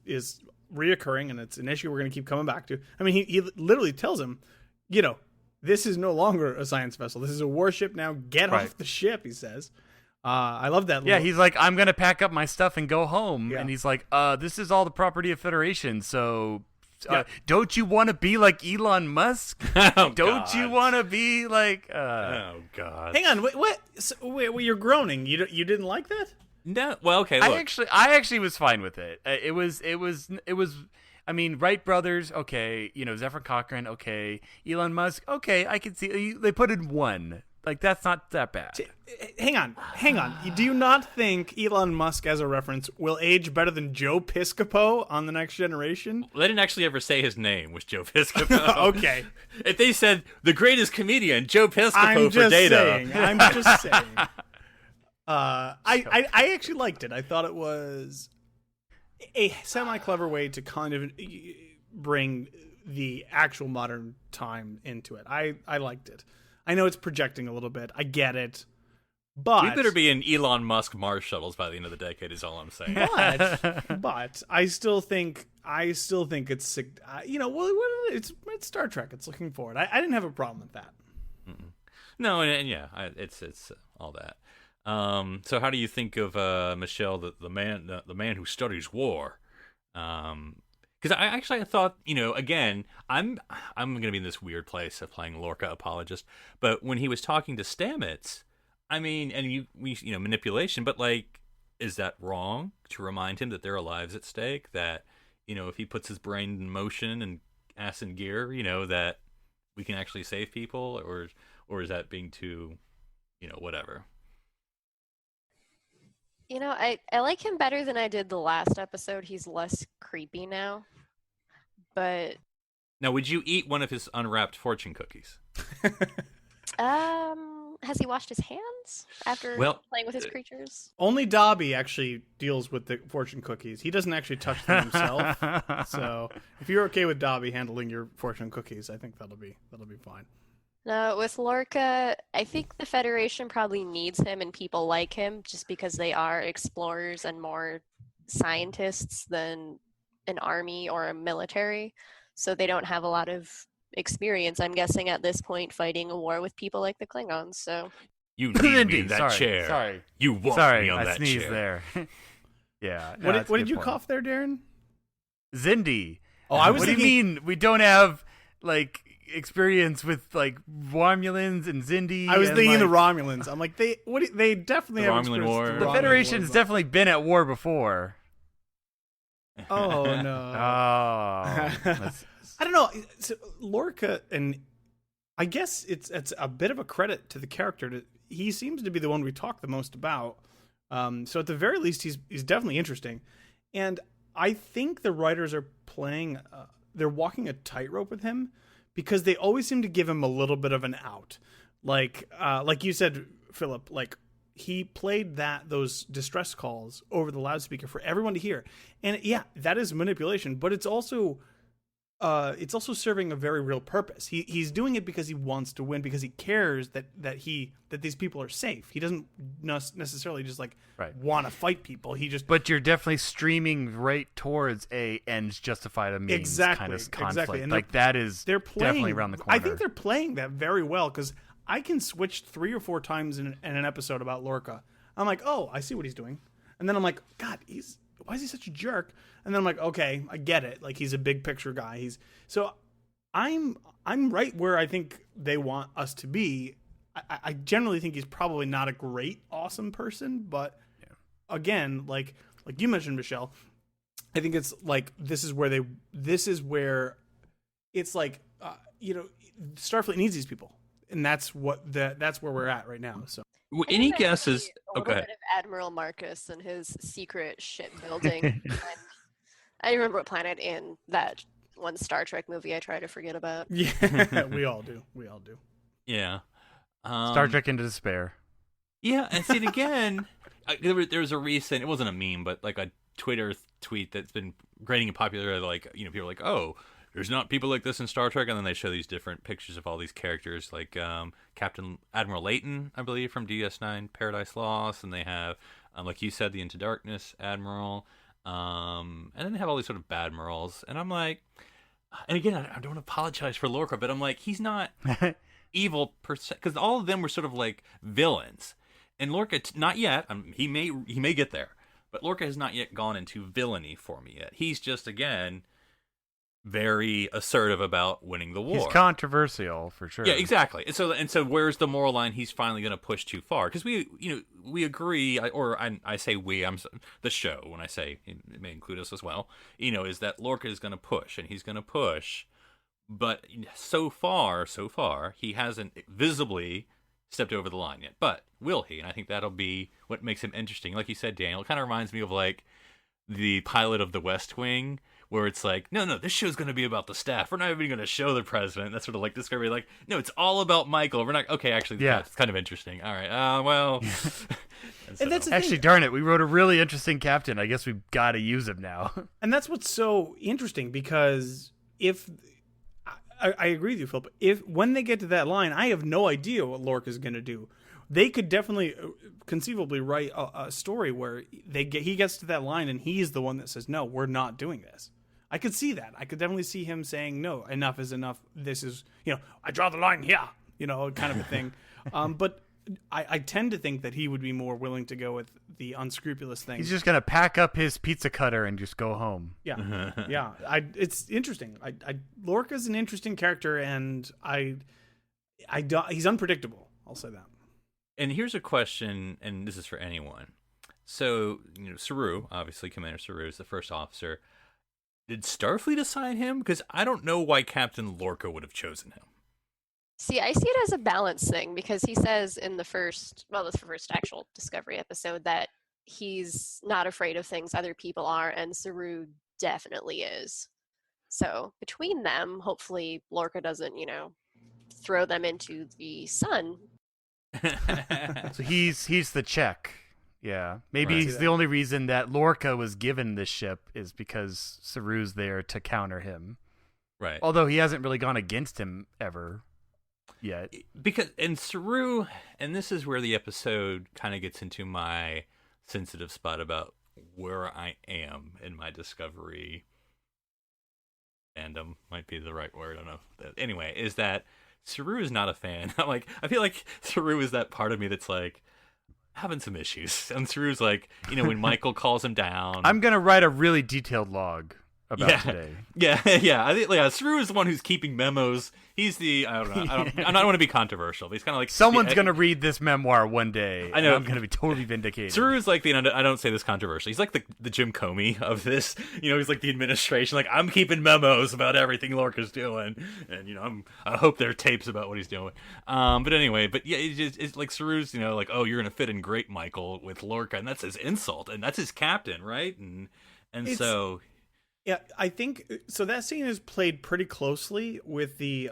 reoccurring, and it's an issue we're going to keep coming back to. I mean, he literally tells him, you know, this is no longer a science vessel. This is a warship now. Get off the ship, he says. I love that. Yeah, he's like, I'm going to pack up my stuff and go home. Yeah. And he's like, this is all the property of Federation, so don't you want to be like Elon Musk? Don't you want to be like... Oh, God. Hang on, what? Wait, you're groaning. You didn't like that? No. Well, okay, look. I actually was fine with it. It was. I mean, Wright brothers, okay. You know, Zephyr Cochrane, okay. Elon Musk, okay. I can see they put in one. Like, that's not that bad. Hang on. Do you not think Elon Musk, as a reference, will age better than Joe Piscopo on The Next Generation? Well, they didn't actually ever say his name was Joe Piscopo. Okay. If they said the greatest comedian, Joe Piscopo I'm for Data. I'm just saying. I actually liked it. I thought it was a semi-clever way to kind of bring the actual modern time into it. I liked it. I know it's projecting a little bit. I get it. But we better be in Elon Musk Mars shuttles by the end of the decade is all I'm saying. But I still think it's it's Star Trek. It's looking forward. I didn't have a problem with that. Mm-mm. No, and yeah, it's all that. So how do you think of Michelle, the man who studies war? Because I thought, you know, again, I'm going to be in this weird place of playing Lorca apologist, but when he was talking to Stamets, I mean, and we manipulation, but like, is that wrong to remind him that there are lives at stake? That, you know, if he puts his brain in motion and ass in gear, you know, that we can actually save people, or is that being too, you know, whatever? You know, I like him better than I did the last episode. He's less creepy now. But now, would you eat one of his unwrapped fortune cookies? Has he washed his hands after playing with his creatures? Only Dobby actually deals with the fortune cookies. He doesn't actually touch them himself. So if you're okay with Dobby handling your fortune cookies, I think that'll be fine. No, with Lorca, I think the Federation probably needs him and people like him just because they are explorers and more scientists than an army or a military. So they don't have a lot of experience, I'm guessing, at this point, fighting a war with people like the Klingons. So you need me in that sorry, chair. Sorry. You want me on I that sneezed chair. there. Yeah. What did you cough there, Darren? Zindi. Oh, I was What thinking... do you mean we don't have like experience with like Romulans and Zindi? I was and, thinking like, the Romulans. I'm like, they definitely The have Romulan experience War. with the Romulan Federation's War, definitely been at war before. Oh no. That's- I don't know. So, Lorca, and I guess it's a bit of a credit to the character. He seems to be the one we talk the most about. So at the very least, he's definitely interesting, and I think the writers are playing. They're walking a tightrope with him because they always seem to give him a little bit of an out. Like you said, Philip. Like he played those distress calls over the loudspeaker for everyone to hear, and yeah, that is manipulation. But it's also serving a very real purpose. He's doing it because he wants to win, because he cares that these people are safe. He doesn't necessarily just want to fight people. He just. But you're definitely streaming right towards a ends justify the means kind of conflict. Exactly. And like that is definitely around the corner. I think they're playing that very well, because I can switch 3 or 4 times in an episode about Lorca. I'm like, oh, I see what he's doing, and then I'm like, God, why is he such a jerk? And then I'm like, okay, I get it. Like he's a big picture guy. I'm right where I think they want us to be. I generally think he's probably not a great, awesome person, but again, like you mentioned, Michelle, I think it's like this is where it's like Starfleet needs these people, and that's where we're at right now. So. Any guesses? A little bit of Admiral Marcus and his secret shipbuilding. I remember what planet in that one Star Trek movie I try to forget about. Yeah, we all do. Yeah. Star Trek Into Despair. Yeah, and see it again. There was a recent. It wasn't a meme, but like a Twitter tweet that's been gaining popularity. Like people are like, oh, there's not people like this in Star Trek, and then they show these different pictures of all these characters, like Captain Admiral Layton, I believe, from DS9 Paradise Lost, and they have, like you said, the Into Darkness Admiral, and then they have all these sort of Badmirals, and I'm like, and again, I don't apologize for Lorca, but I'm like, he's not evil per se, because all of them were sort of like villains, and Lorca, not yet. He may get there, but Lorca has not yet gone into villainy for me yet. He's just, again, very assertive about winning the war. He's controversial for sure. Yeah, exactly. And so where's the moral line he's finally going to push too far? Because we agree, or I say we, I'm the show, when I say it may include us as well, is that Lorca is going to push, and he's going to push, but so far he hasn't visibly stepped over the line yet. But will he? And I think that'll be what makes him interesting. Like you said, Daniel, it kind of reminds me of like the pilot of The West Wing, where it's like, no, this show's going to be about the staff. We're not even going to show the president. That's sort of like discovery. Like, no, it's all about Michael. We're not. Okay, actually, it's kind of interesting. All right. Well. And that's actually, darn it, we wrote a really interesting captain. I guess we've got to use him now. And that's what's so interesting, because if I agree with you, Philip, when they get to that line, I have no idea what Lorca's going to do. They could definitely, conceivably write a story where he gets to that line and he's the one that says, no, we're not doing this. I could see that. I could definitely see him saying, no, enough is enough. This is, I draw the line here, kind of a thing. But I tend to think that he would be more willing to go with the unscrupulous thing. He's just going to pack up his pizza cutter and just go home. Yeah. Yeah. It's interesting. Lorca's an interesting character, and he's unpredictable. I'll say that. And here's a question, and this is for anyone. So, Saru, obviously Commander Saru is the first officer. Did Starfleet assign him? Because I don't know why Captain Lorca would have chosen him. See, I see it as a balance thing, because he says in the first actual Discovery episode that he's not afraid of things other people are, and Saru definitely is. So between them, hopefully Lorca doesn't, throw them into the sun. So he's the check. Yeah. Maybe Right. he's the only reason that Lorca was given this ship is because Saru's there to counter him. Right. Although he hasn't really gone against him ever yet. Because, and Saru, and this is where the episode kind of gets into my sensitive spot about where I am in my Discovery fandom, might be the right word, I don't know. Anyway, is that Saru is not a fan. I feel like Saru is that part of me that's like having some issues. And Saru's like, when Michael calls him down. I'm going to write a really detailed log about today. Yeah. I think Saru is the one who's keeping memos. He's the I don't know. I don't want to be controversial, but he's kind of like Someone's gonna read this memoir one day. I know. And I'm gonna be totally vindicated. Saru is like the I don't say this controversial. He's like the Jim Comey of this. He's like the administration. Like, I'm keeping memos about everything Lorca's doing, and I hope there are tapes about what he's doing. But anyway, it's like Saru's like, oh, you're gonna fit in great, Michael, with Lorca, and that's his insult, and that's his captain, right? And so. Yeah, I think so. That scene is played pretty closely with the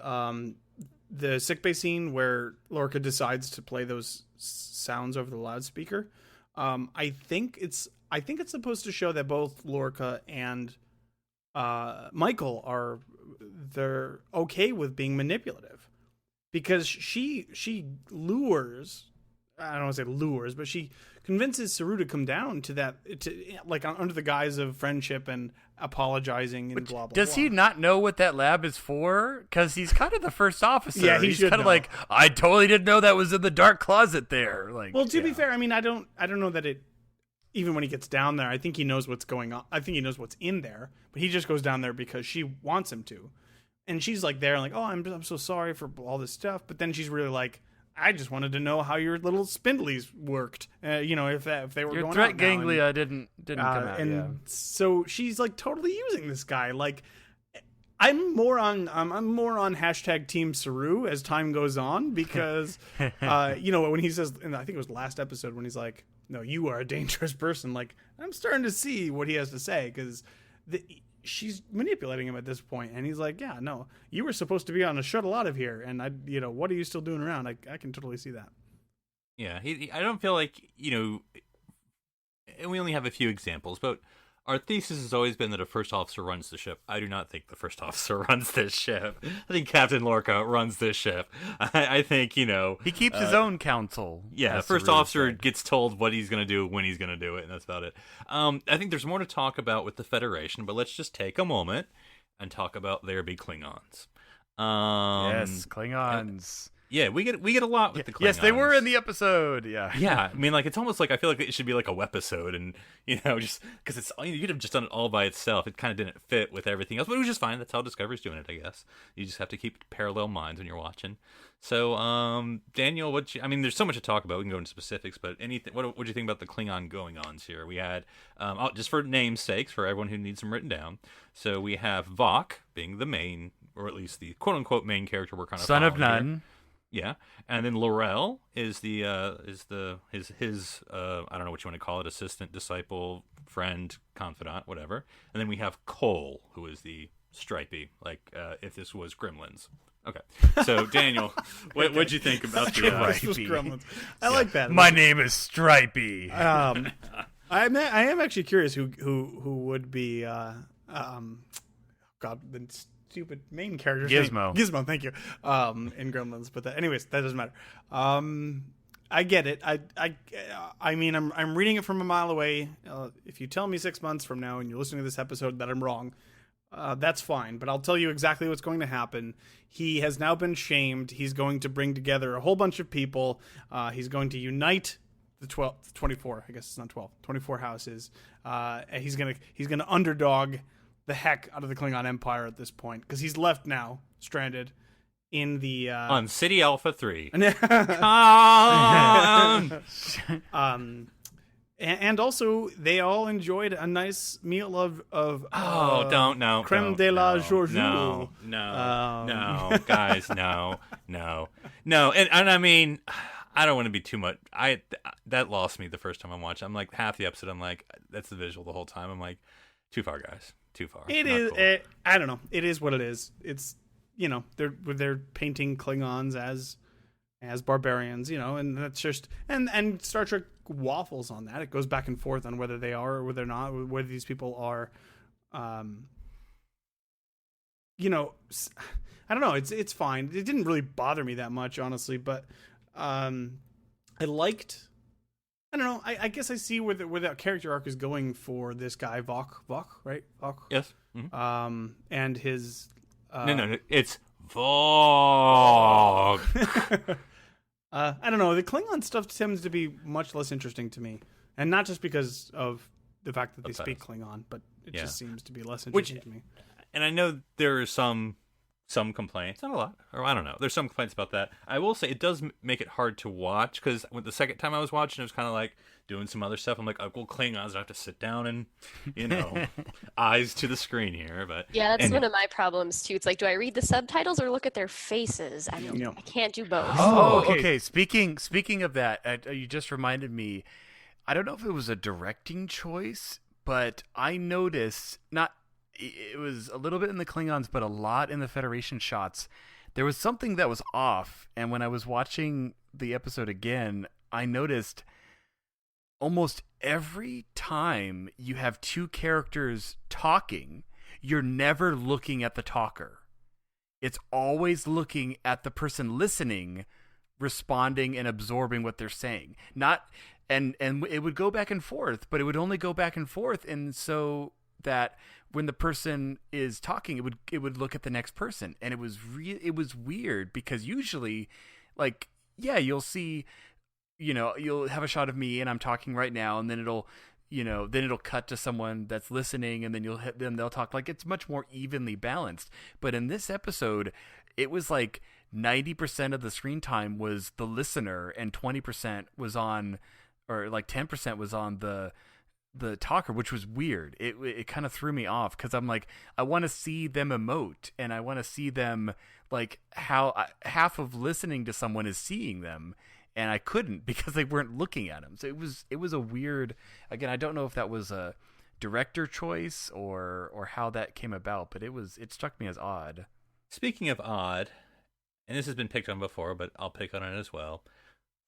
sickbay scene where Lorca decides to play those sounds over the loudspeaker. I think it's supposed to show that both Lorca and Michael they're okay with being manipulative, because she lures. I don't want to say lures, but she convinces Saru to come down to like under the guise of friendship and apologizing and blah blah. Does blah. he not know what that lab is for? Because he's kind of the first officer. Yeah, he's should kind of know. like, I totally didn't know that was in the dark closet there. Like, Well, to be fair, I mean, I don't know that it. Even when he gets down there, I think he knows what's going on. I think he knows what's in there, but he just goes down there because she wants him to, and she's like there, like, oh, I'm so sorry for all this stuff, but then she's really like, I just wanted to know how your little spindlies worked. If they were your going threat out now, ganglia didn't come out. and Yeah. so she's like totally using this guy. Like, I'm more on hashtag Team Saru as time goes on, because when he says, and I think it was last episode when he's like, no, you are a dangerous person. Like, I'm starting to see what he has to say, because she's manipulating him at this point, and he's like, yeah, no, you were supposed to be on a shuttle out of here, and what are you still doing around? I can totally see that. Yeah, I don't feel like, and we only have a few examples, but our thesis has always been that a first officer runs the ship. I do not think the first officer runs this ship. I think Captain Lorca runs this ship. I think, he keeps his own counsel. Yeah, first officer gets told what he's going to do, when he's going to do it, and that's about it. I think there's more to talk about with the Federation, but let's just take a moment and talk about There Be Klingons. Yes, Klingons. Yeah, we get a lot with the Klingons. Yes, they were in the episode. Yeah. Yeah, I mean, like, it's almost like I feel like it should be like a wepisode, and just because it's you could have just done it all by itself. It kind of didn't fit with everything else, but it was just fine. That's how Discovery's doing it, I guess. You just have to keep parallel minds when you're watching. So, Daniel, there's so much to talk about. We can go into specifics, but anything. What do you think about the Klingon going-ons here? We had, just for namesakes, for everyone who needs them written down. So we have Vok being the main, or at least the quote-unquote main character we're kind of Son of following None. here. Yeah, and then Laurel is his I don't know what you want to call it, assistant, disciple, friend, confidant, whatever. And then we have Cole, who is the Stripey, like if this was Gremlins. Okay, so Daniel, what'd you think about the This was Gremlins. I like that. My name is Stripey. I am actually curious who would be the stupid main character. Gizmo, thank you. In Gremlins, but anyways, that doesn't matter. I get it. I mean, I'm reading it from a mile away. If you tell me 6 months from now and you're listening to this episode that I'm wrong, that's fine. But I'll tell you exactly what's going to happen. He has now been shamed. He's going to bring together a whole bunch of people. He's going to unite the 24. I guess it's not 12. 24 houses. And he's gonna underdog the heck out of the Klingon Empire at this point, because he's left now, stranded in the on City Alpha 3. And also they all enjoyed a nice meal of creme de la jour. No, guys, no. And I mean, I don't want to be too much. That lost me the first time I watched. I'm like, half the episode, I'm like, that's the visual the whole time. I'm like, too far, guys. Too far. It Not is. cool. I don't know. It is what it is. It's they're painting Klingons as barbarians, and that's just and Star Trek waffles on that. It goes back and forth on whether they are or whether they're not, whether these people are, I don't know. It's fine. It didn't really bother me that much, honestly, but I liked. I don't know. I guess I see where that character arc is going for this guy, Vok, right? Vok. Yes. Mm-hmm. And his. No. It's Vog. I don't know. The Klingon stuff tends to be much less interesting to me, and not just because of the fact that they speak Klingon, but It Yeah. just seems to be less interesting to me. And I know there are some complaints, not a lot, or I don't know. There's some complaints about that. I will say it does make it hard to watch because the second time I was watching, it was kind of like doing some other stuff. I'm like, oh, well, Klingons, I have to sit down and, eyes to the screen here. But Yeah, that's one of my problems too. It's like, do I read the subtitles or look at their faces? I can't do both. Oh, okay. Speaking of that, you just reminded me. I don't know if it was a directing choice, but I noticed it was a little bit in the Klingons, but a lot in the Federation shots. There was something that was off, and when I was watching the episode again, I noticed almost every time you have two characters talking, you're never looking at the talker. It's always looking at the person listening, responding and absorbing what they're saying. And it would go back and forth, but it would only go back and forth, and so that when the person is talking, it would look at the next person, and it was weird because usually, like, yeah, you'll see, you'll have a shot of me and I'm talking right now, and then it'll cut to someone that's listening, and then they'll talk. Like, it's much more evenly balanced. But in this episode, it was like 90% of the screen time was the listener, and 20% was on, or like 10% was on the talker, which was weird. It kind of threw me off because I'm like, I want to see them emote, and I want to see them, like, how half of listening to someone is seeing them, and I couldn't because they weren't looking at them. So it was a weird. Again, I don't know if that was a director choice or how that came about, but it struck me as odd. Speaking of odd, and this has been picked on before, but I'll pick on it as well.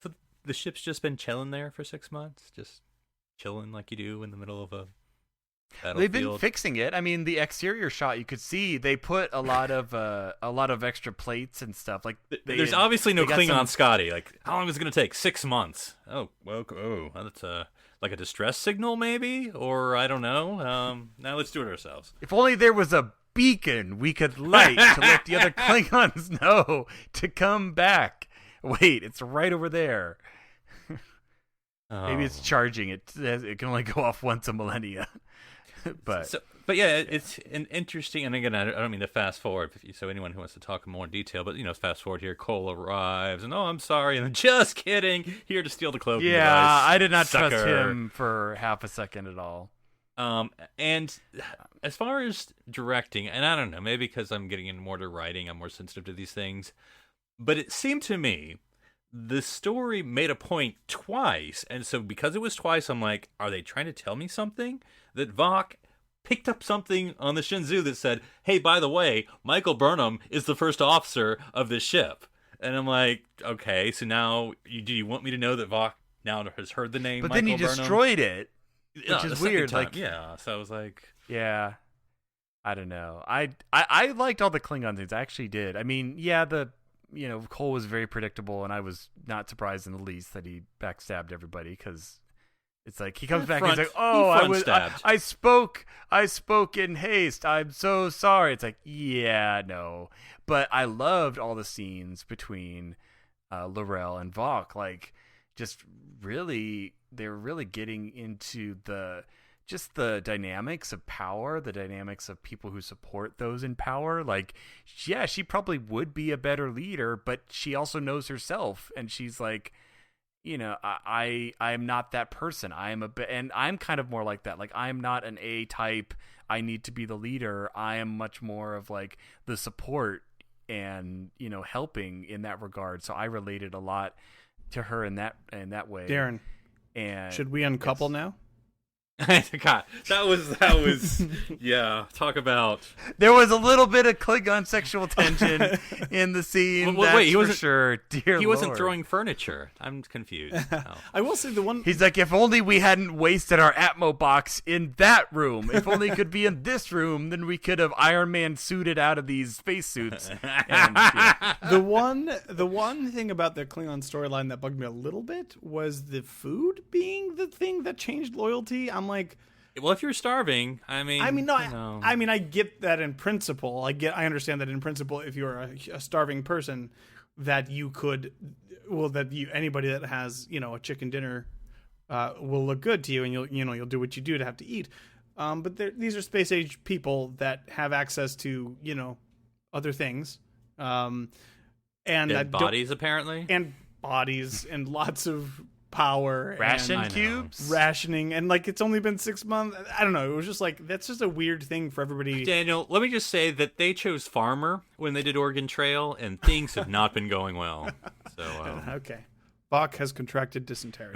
So the ship's just been chilling there for 6 months, just chilling like you do in the middle of a battlefield. They've been fixing it. I mean, the exterior shot, you could see they put a lot of extra plates and stuff. Like, there's obviously no Klingon Scotty. Like, how long is it going to take? 6 months. Oh, well, that's like a distress signal, maybe, or I don't know. Now let's do it ourselves. If only there was a beacon we could light to let the other Klingons know to come back. Wait, it's right over there. Maybe it's charging. It can only go off once a millennia. But yeah, it's an interesting. And again, I don't mean to fast forward. So anyone who wants to talk in more detail, but fast forward here. Cole arrives, and I'm sorry, and just kidding. Here to steal the cloaking device. I did not Sucker. trust him for half a second at all. And as far as directing, and I don't know, maybe because I'm getting into more to writing, I'm more sensitive to these things. But it seemed to me the story made a point twice, and so because it was twice, I'm like, are they trying to tell me something? That Vok picked up something on the Shenzhou that said, hey, by the way, Michael Burnham is the first officer of this ship. And I'm like, okay, so now do you want me to know that Vok now has heard the name But Michael then you Burnham? Destroyed it, which is weird. Like, yeah, so I was like, yeah, I don't know. I liked all the Klingon things. I actually did. I mean, yeah, Cole was very predictable, and I was not surprised in the least that he backstabbed everybody, because it's like he comes back and he's like, "Oh, I spoke in haste. I'm so sorry." It's like, yeah, no. But I loved all the scenes between L'Rell and Vok. Like, just really, they're really getting into the dynamics of power, the dynamics of people who support those in power. Like, yeah, she probably would be a better leader, but she also knows herself, and she's like, I'm not that person. And I'm kind of more like that. Like, I'm not an A type. I need to be the leader. I am much more of like the support and, helping in that regard. So I related a lot to her in that way. Darren, and should we uncouple now? God, that was yeah. Talk about. There was a little bit of Klingon sexual tension in the scene. Well, wait, he wasn't sure. Dear he Lord. wasn't throwing furniture. I'm confused. Oh. I will say the one. He's like, if only we hadn't wasted our Atmo box in that room. If only it could be in this room, then we could have Iron Man suited out of these spacesuits. The one thing about the Klingon storyline that bugged me a little bit was the food being the thing that changed loyalty. I'm like, well, if you're starving, I get that in principle. I understand that in principle, if you're a starving person, that you could, anybody that has, a chicken dinner, will look good to you, and you'll do what you do to have to eat. but these are space age people that have access to other things, and Dead bodies apparently, and bodies and lots of power, Ration and cubes, rationing, and like it's only been 6 months. I don't know. It was just like that's just a weird thing for everybody. Daniel, let me just say that they chose Farmer when they did Oregon Trail, and things have not been going well. So okay, Bach has contracted dysentery.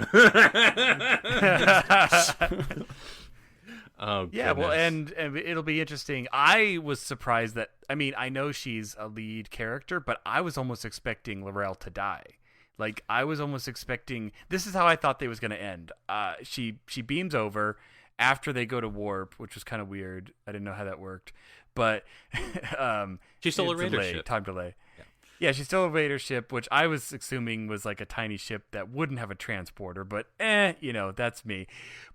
Oh, yeah, well, goodness. and it'll be interesting. I was surprised that, I mean, I know she's a lead character, but I was almost expecting Laurel to die. Like, I was almost expecting, this is how I thought they was going to end. She beams over after they go to warp, which was kind of weird. I didn't know how that worked, but She stole a raider delay, ship. time delay. Yeah, she stole a raider ship, which I was assuming was like a tiny ship that wouldn't have a transporter, but that's me.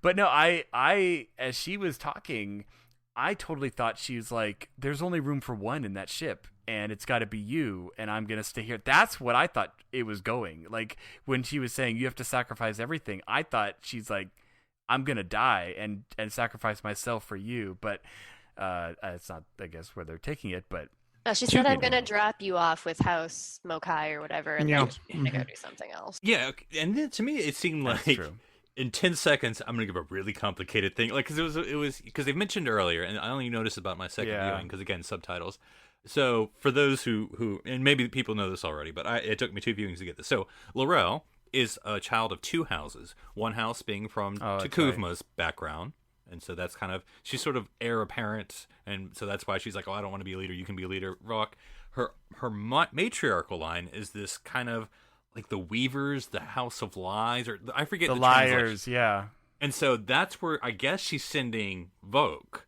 But no, I as she was talking, I totally thought she was like, there's only room for one in that ship, and it's got to be you, and I'm going to stay here. That's what I thought it was going. Like, when she was saying, you have to sacrifice everything, I thought she's like, I'm going to die and sacrifice myself for you. But it's not, I guess, where they're taking it, but She said, I'm going to drop you off with House Mokai or whatever, and then she's going to go do something else. Yeah, and then to me it seemed That's like true. in 10 seconds I'm going to give a really complicated thing, like, because it was because they mentioned earlier, and I only noticed about my second viewing because, again, subtitles. So for those who and maybe people know this already, but it took me 2 viewings to get this. So Laurel is a child of 2 houses, one house being from Takuvma's background. And so that's kind of, she's sort of heir apparent, and so that's why she's like, oh, I don't want to be a leader, you can be a leader, Rock. Her matriarchal line is this kind of like the Weavers, the House of Lies, or I forget the the liars, yeah. And so that's where I guess she's sending Vogue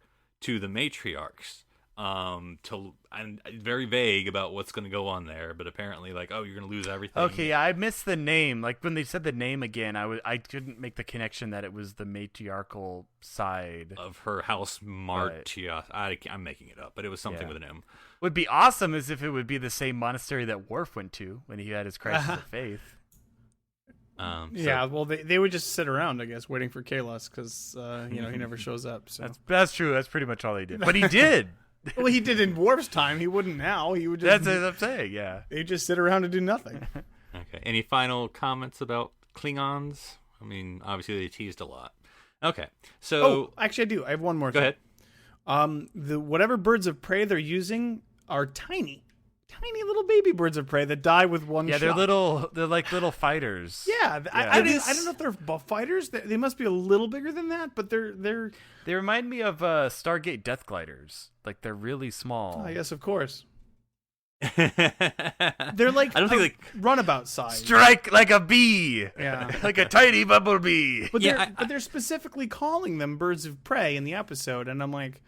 to the matriarchs, and very vague about what's going to go on there, but apparently like, oh, you're going to lose everything. Okay, I missed the name. Like, when they said the name again, I couldn't make the connection that it was the matriarchal side Of her house, Martia. I'm making it up, but it was something with an M. Would be awesome as if it would be the same monastery that Worf went to when he had his crisis of faith. Yeah, well, they would just sit around, I guess, waiting for Kalos because he never shows up. So That's true. That's pretty much all they did. But he did. well, he did in Worf's time. He wouldn't now. He would just. That's what I'm saying. Yeah. He'd just sit around and do nothing. Okay. Any final comments about Klingons? I mean, obviously they teased a lot. Okay. So actually, I do. I have one more. Go ahead. The whatever birds of prey they're using are tiny little baby birds of prey that die with one shot. Yeah, they're like little fighters. Yeah, I don't know if they're fighters. They must be a little bigger than that, but they're. They remind me of Stargate Death Gliders. Like, they're really small. Oh, yes, of course. They're like I don't think runabout size. Strike like a bee. Yeah. Like a tiny bumblebee. But Yeah, they're specifically calling them birds of prey in the episode, and I'm like,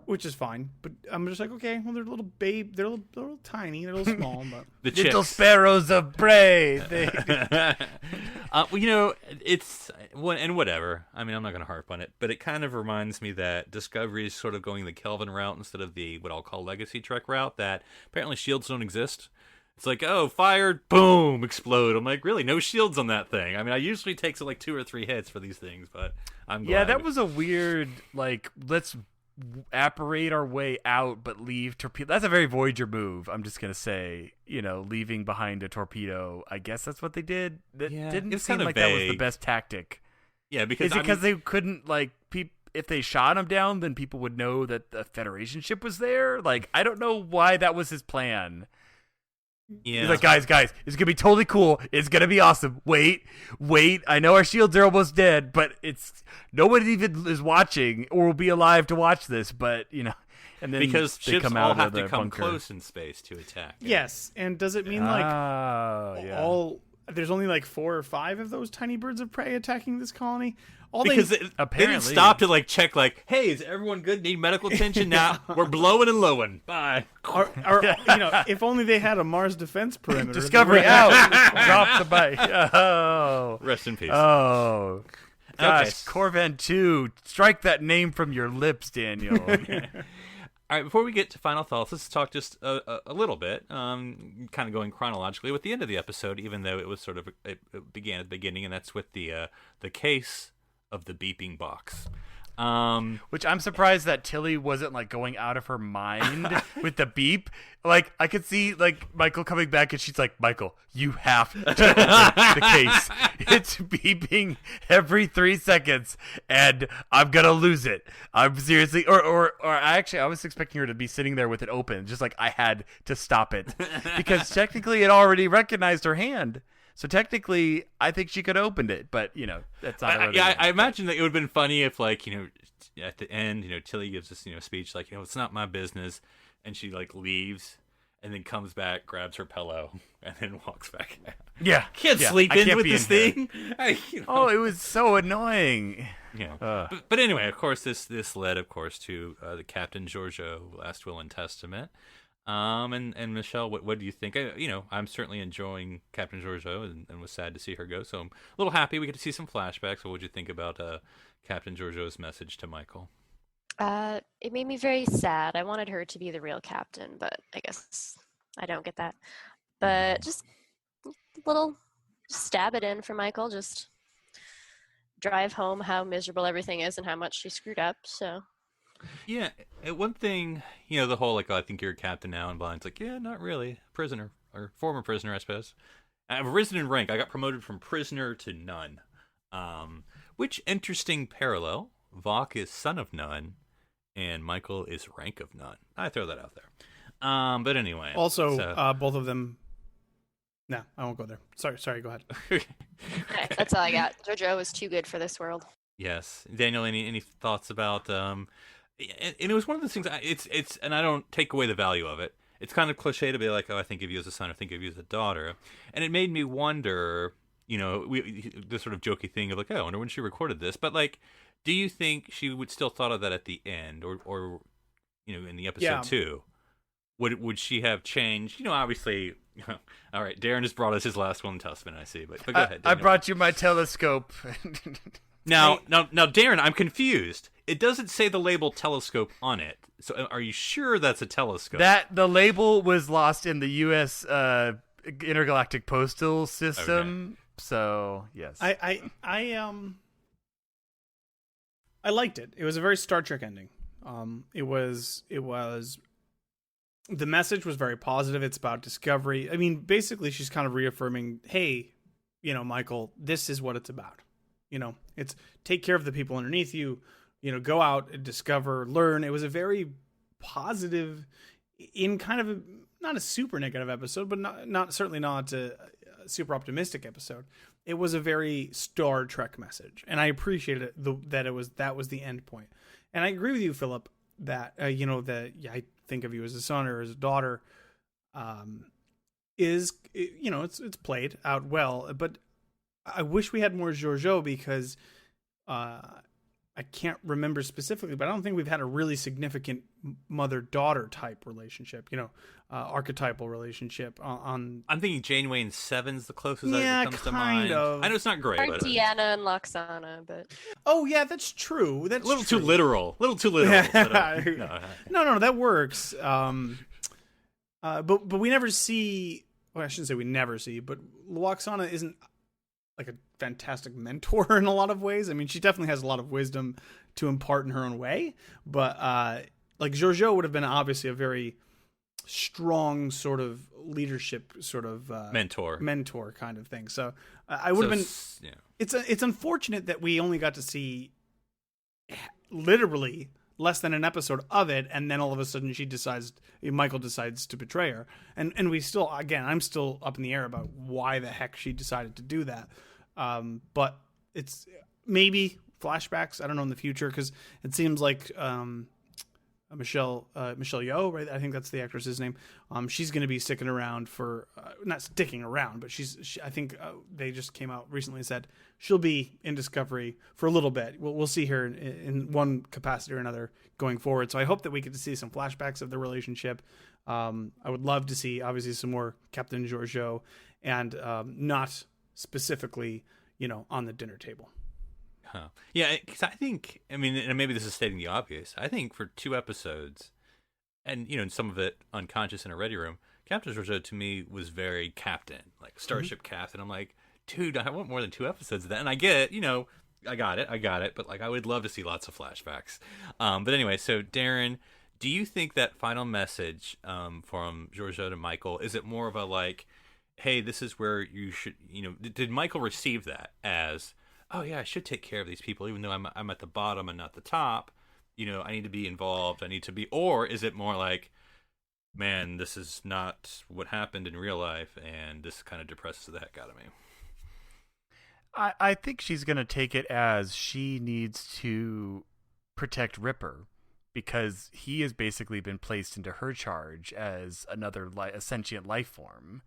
which is fine. But I'm just like, okay, well, they're little babe, they're little tiny, they're a little small, but the Little chicks. sparrows of prey. Well, it's and whatever. I mean, I'm not going to harp on it, but it kind of reminds me that Discovery is sort of going the Kelvin route instead of the what I'll call Legacy Trek route. That apparently shields don't exist. It's like, oh, fired, boom, explode. I'm like, really, no shields on that thing. I mean, I usually takes it like 2 or 3 hits for these things, but I'm glad. Yeah, that was a weird, like, let's apparate our way out but leave torpedo. That's a very Voyager move, I'm just gonna say. Leaving behind a torpedo. I guess that's what they did. That didn't it's seem kinda like that was the vague. best tactic. Yeah, because Is it because they couldn't, like, if they shot him down, then people would know that the Federation ship was there? Like, I don't know why that was his plan. yeah, He's like, guys, it's gonna be totally cool. It's gonna be awesome. Wait. I know our shields are almost dead, but nobody even is watching or will be alive to watch this. But and then because they ships come all out have of to the come bunker. close in space to attack. yes. And does it mean like Yeah. all? There's only like 4 or 5 of those tiny birds of prey attacking this colony. All Because they, they didn't apparently- stop to like check, like, hey, is everyone good? Need medical attention now? We're blowing and lowing. Bye. are if only they had a Mars defense perimeter. Discovery out. Drop the bite. Oh. Rest in peace. Oh. Gosh, Okay. Corvan 2. Strike that name from your lips, Daniel. All right, before we get to final thoughts, let's talk just a little bit, kind of going chronologically with the end of the episode, even though it was sort of it began at the beginning, and that's with the case of the beeping box. Which I'm surprised that Tilly wasn't like going out of her mind with the beep. Like I could see like Michael coming back and she's like, Michael, you have to open the case. It's beeping every 3 seconds and I'm gonna lose it. I'm seriously or actually I was expecting her to be sitting there with it open, just like I had to stop it. Because technically it already recognized her hand. So technically, I think she could have opened it, but that's not. I imagine that it would have been funny if, like, at the end, Tilly gives this, speech like, it's not my business, and she like leaves, and then comes back, grabs her pillow, and then walks back. Yeah, can't sleep in with this thing. Oh, it was so annoying. Yeah, but anyway, of course, this led, of course, to the Captain Giorgio Last Will and Testament. And Michelle, what do you think? I'm certainly enjoying Captain Giorgio and was sad to see her go. So I'm a little happy we get to see some flashbacks. What would you think about Captain Giorgio's message to Michael? It made me very sad. I wanted her to be the real captain, but I guess I don't get that. But just a little stab it in for Michael. Just drive home how miserable everything is and how much she screwed up. So. Yeah, one thing, the whole, like, I think you're a captain now, and Blind's like, yeah, not really. Prisoner, or former prisoner, I suppose. I've risen in rank. I got promoted from prisoner to none. Which interesting parallel. Vok is son of none, and Michael is rank of none. I throw that out there. But anyway. Also, both of them... No, I won't go there. Sorry, go ahead. Okay, that's all I got. JoJo is too good for this world. Yes. Daniel, any thoughts about... And it was one of those things. It's and I don't take away the value of it. It's kind of cliche to be like, oh, I think of you as a son, I think of you as a daughter, and it made me wonder. This sort of jokey thing of like, oh, I wonder when she recorded this. But like, do you think she would still thought of that at the end, or in the episode 2? Would she have changed? Obviously. All right, Darren just brought us his Last Will and Testament. I see, but go ahead. Daniel. I brought you my telescope. Now, Darren, I'm confused. It doesn't say the label telescope on it. So are you sure that's a telescope? The label was lost in the U.S. Intergalactic Postal System. Okay. So, yes. I liked it. It was a very Star Trek ending. It was the message was very positive. It's about discovery. I mean, basically she's kind of reaffirming, hey, Michael, this is what it's about. It's take care of the people underneath you, go out and discover, learn. It was a very positive, in kind of not a super negative episode, but not certainly not a super optimistic episode. It was a very Star Trek message, and I appreciated it, that was the end point. And I agree with you, Philip, that I think of you as a son or as a daughter. It's played out well, but I wish we had more Giorgio because I can't remember specifically, but I don't think we've had a really significant mother-daughter type relationship, archetypal relationship. I'm thinking Janeway and Seven's the closest that comes to mind. Of. I know it's not great. Or Deanna and Loxana, but... Oh, yeah, that's true. That's a little too literal. No, that works. But we never see... Well, I shouldn't say we never see, but Loxana isn't like a fantastic mentor in a lot of ways. I mean, she definitely has a lot of wisdom to impart in her own way, but like Giorgio would have been obviously a very strong sort of leadership sort of mentor kind of thing. So I would have been. Yeah. It's unfortunate that we only got to see literally less than an episode of it, and then all of a sudden Michael decides to betray her, and we still, again, I'm still up in the air about why the heck she decided to do that. But it's maybe flashbacks, I don't know, in the future, because it seems like Michelle Yeoh, right? I think that's the actress's name. She's going to be sticking around for not sticking around, but I think they just came out recently and said she'll be in Discovery for a little bit. We'll see her in one capacity or another going forward. So I hope that we get to see some flashbacks of the relationship. I would love to see obviously some more Captain Giorgio, and not specifically, on the dinner table. Huh. Yeah, because I think, and maybe this is stating the obvious, I think for 2 episodes, and, some of it unconscious in a ready room, Captain Giorgio to me was very captain, like starship captain. I'm like, dude, I want more than 2 episodes of that. And I get, I got it. But like, I would love to see lots of flashbacks. But anyway, so Darren, do you think that final message from Giorgio to Michael, is it more of a like, hey, this is where you should, did Michael receive that as, oh yeah, I should take care of these people, even though I'm at the bottom and not the top. I need to be involved. I need to be, or is it more like, man, this is not what happened in real life, and this kind of depresses the heck out of me. I think she's going to take it as she needs to protect Ripper because he has basically been placed into her charge as another a sentient life form.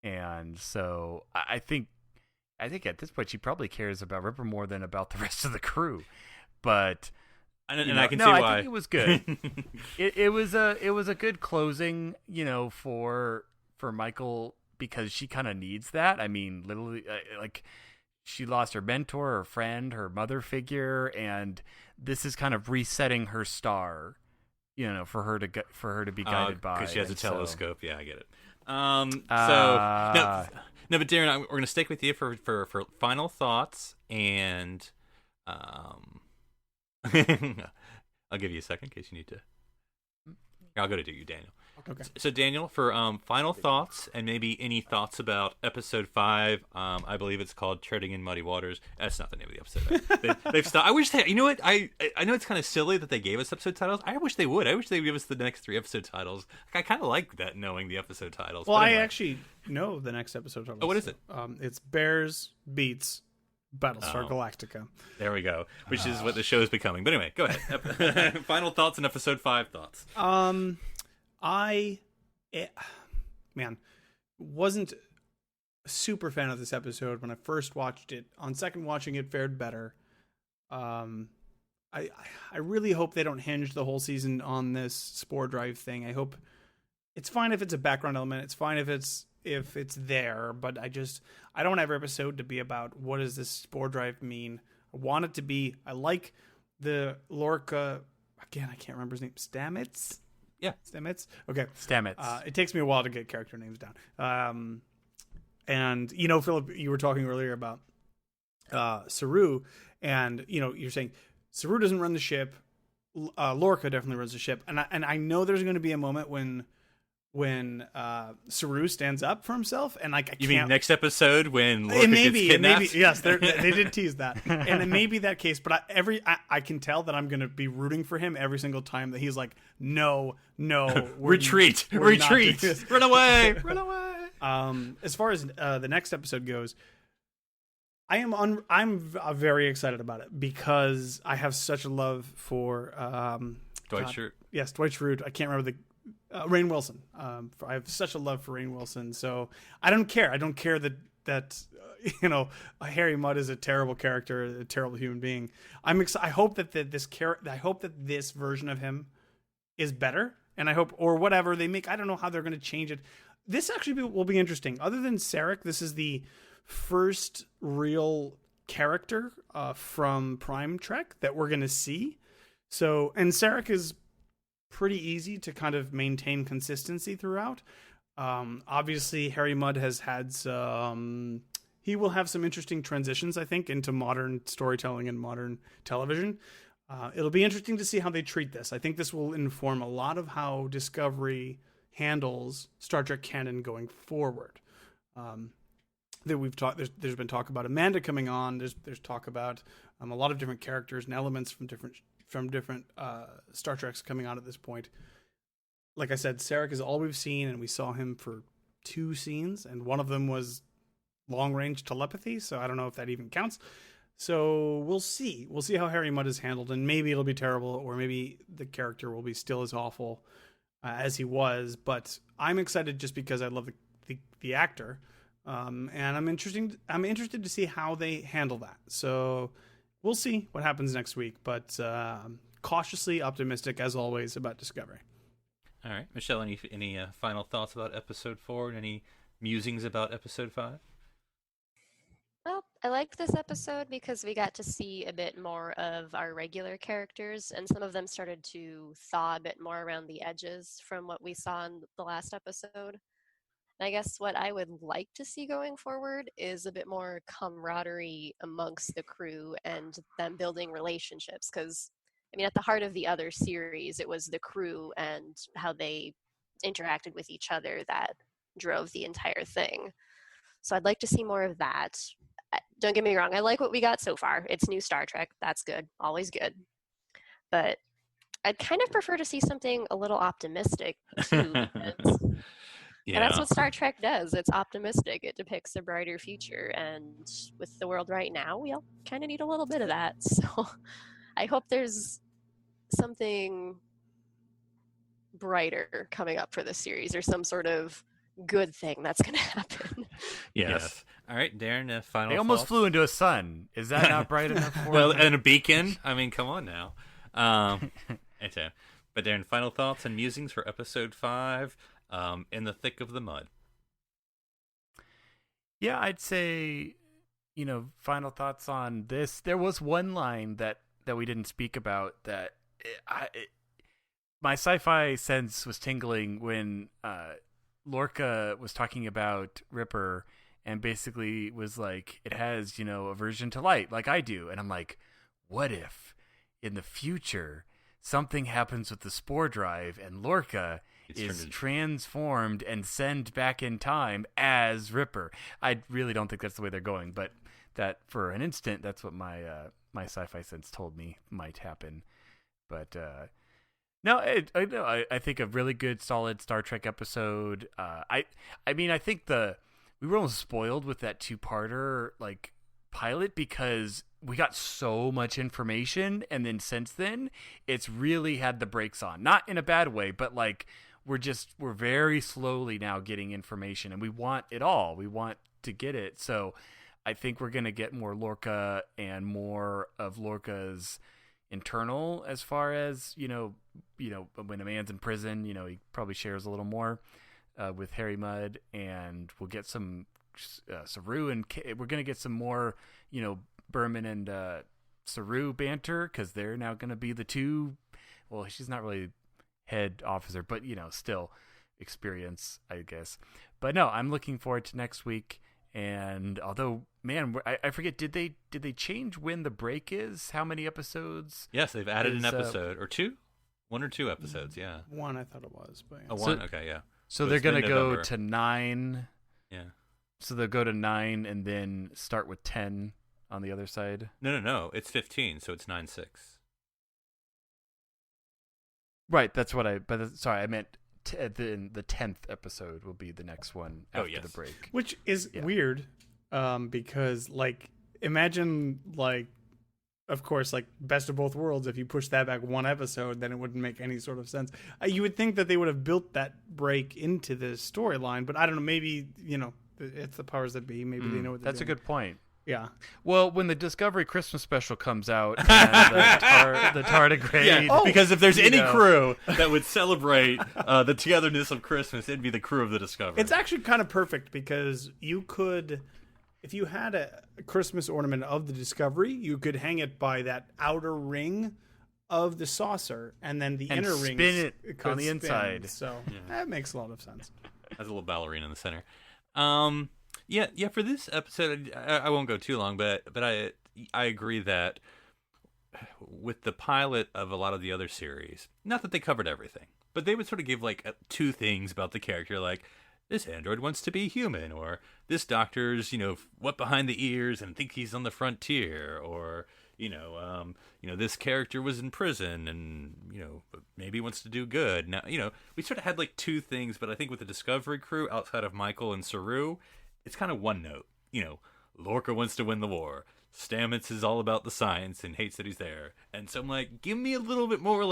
And so I think at this point she probably cares about Ripper more than about the rest of the crew. But and I can see why. I think it was good. it was a good closing, for Michael, because she kind of needs that. I mean, literally, like, she lost her mentor, her friend, her mother figure, and this is kind of resetting her star, for her to be guided by. Because she has a telescope. So. Yeah, I get it. But Darren, we're going to stick with you for final thoughts, and I'll give you a second in case you need to. I'll go to you, Daniel. Okay. So Daniel, for final thoughts and maybe any thoughts about episode 5, I believe it's called "Treading in Muddy Waters." That's not the name of the episode. They've stopped. I wish they. You know what? I know it's kind of silly that they gave us episode titles. I wish they would. I wish they would give us the next 3 episode titles. I kind of like that, knowing the episode titles. Well, anyway. I actually know the next episode titles. Oh, what is it? It's Bears Beats Battlestar Galactica. There we go. Which is what the show is becoming. But anyway, go ahead. Final thoughts on episode 5 thoughts. Wasn't a super fan of this episode when I first watched it. On second watching it, fared better. I really hope they don't hinge the whole season on this spore drive thing. I hope it's fine if it's a background element. It's fine if it's there, but I don't want every episode to be about what does this spore drive mean. I want it to be. I like the Lorca. Again, I can't remember his name. Stamets. Yeah. Stamets? Okay. Stamets. It takes me a while to get character names down. And, Philip, you were talking earlier about Saru, and, you're saying Saru doesn't run the ship. Lorca definitely runs the ship. And I know there's going to be a moment when Saru stands up for himself, and like you mean next episode when Lorca gets kidnapped? Yes, they did tease that, and it may be that case. But I can tell that I'm going to be rooting for him every single time that he's like, no, retreat, run away, run away. As far as the next episode goes, I'm very excited about it because I have such a love for Dwight Schrute. Yes, Dwight Schrute. I can't remember the. Rainn Wilson. I have such a love for Rainn Wilson, so I don't care. I don't care that Harry Mudd is a terrible character, a terrible human being. I'm excited. I hope that this version of him is better, and I hope, or whatever they make. I don't know how they're going to change it. This actually will be interesting. Other than Sarek, this is the first real character from Prime Trek that we're going to see. So, and Sarek is pretty easy to kind of maintain consistency throughout. Obviously, Harry Mudd has had some. He will have some interesting transitions, I think, into modern storytelling and modern television. It'll be interesting to see how they treat this. I think this will inform a lot of how Discovery handles Star Trek canon going forward. That we've talked. There's been talk about Amanda coming on. There's talk about a lot of different characters and elements from different Star Treks coming out at this point. Like I said, Sarek is all we've seen, and we saw him for 2 scenes, and one of them was long-range telepathy, so I don't know if that even counts. So we'll see. We'll see how Harry Mudd is handled, and maybe it'll be terrible, or maybe the character will be still as awful as he was. But I'm excited just because I love the actor, and I'm interested to see how they handle that. So we'll see what happens next week, but cautiously optimistic as always about Discovery. All right, Michelle, any final thoughts about episode 4 and any musings about episode 5? Well, I liked this episode because we got to see a bit more of our regular characters, and some of them started to thaw a bit more around the edges from what we saw in the last episode. And I guess what I would like to see going forward is a bit more camaraderie amongst the crew and them building relationships. Because, I mean, at the heart of the other series, it was the crew and how they interacted with each other that drove the entire thing. So I'd like to see more of that. Don't get me wrong, I like what we got so far. It's new Star Trek. That's good. Always good. But I'd kind of prefer to see something a little optimistic too. And that's Yeah. what Star Trek does. It's optimistic. It depicts a brighter future. And with the world right now, we all kind of need a little bit of that. So I hope there's something brighter coming up for this series or some sort of good thing that's going to happen. Yes. All right, Darren, final They almost thoughts? flew into a sun. Is that not bright enough for Well, them? and a beacon. I mean, come on now. Okay. But Darren, final thoughts and musings for episode 5, In the Thick of the Mud. Yeah, I'd say, final thoughts on this. There was one line that we didn't speak about that my sci-fi sense was tingling when Lorca was talking about Ripper and basically was like, it has, aversion to light like I do. And I'm like, what if in the future something happens with the spore drive and Lorca is transformed and sent back in time as Ripper? I really don't think that's the way they're going, but that for an instant, that's what my my sci-fi sense told me might happen. But no, I think a really good, solid Star Trek episode. I mean, I think we were almost spoiled with that 2-parter pilot because we got so much information, and then since then, it's really had the brakes on. Not in a bad way, but we're very slowly now getting information, and we want it all. We want to get it. So I think we're gonna get more Lorca and more of Lorca's internal, as far as when a man's in prison, he probably shares a little more with Harry Mudd, and we'll get some Saru, and we're gonna get some more Berman and Saru banter, because they're now gonna be the two. Well, she's not really head officer, but still experience, I guess. But no, I'm looking forward to next week. And although, man, I forget, did they change when the break is? How many episodes? Yes, they've added an episode or two, 1 or 2 episodes. Yeah, one I thought it was, but yeah. one. Okay, yeah. So they're gonna go to 9. Yeah. So they'll go to 9 and then start with 10 on the other side. No. It's 15, so it's 9/6. Right, that's what sorry, I meant the 10th episode will be the next one after the break. Which is weird, because imagine of course, Best of Both Worlds, if you push that back 1 episode, then it wouldn't make any sort of sense. You would think that they would have built that break into the storyline, but I don't know, maybe, it's the powers that be. Maybe they know what they're That's doing. a good point. Yeah. Well, when the Discovery Christmas special comes out, and the tardigrade... Yeah, because if there's any crew that would celebrate the togetherness of Christmas, it'd be the crew of the Discovery. It's actually kind of perfect, because you could, if you had a Christmas ornament of the Discovery, you could hang it by that outer ring of the saucer, and then the inner ring spin it on the inside. So that makes a lot of sense. Has a little ballerina in the center. Yeah. For this episode, I won't go too long, but I agree that with the pilot of a lot of the other series, not that they covered everything, but they would sort of give 2 things about the character, like this android wants to be human, or this doctor's wet behind the ears and think he's on the frontier, or this character was in prison and maybe wants to do good. Now we sort of had 2 things, but I think with the Discovery crew outside of Michael and Saru, it's kind of one note. Lorca wants to win the war. Stamets is all about the science and hates that he's there. And so I'm like, give me a little bit more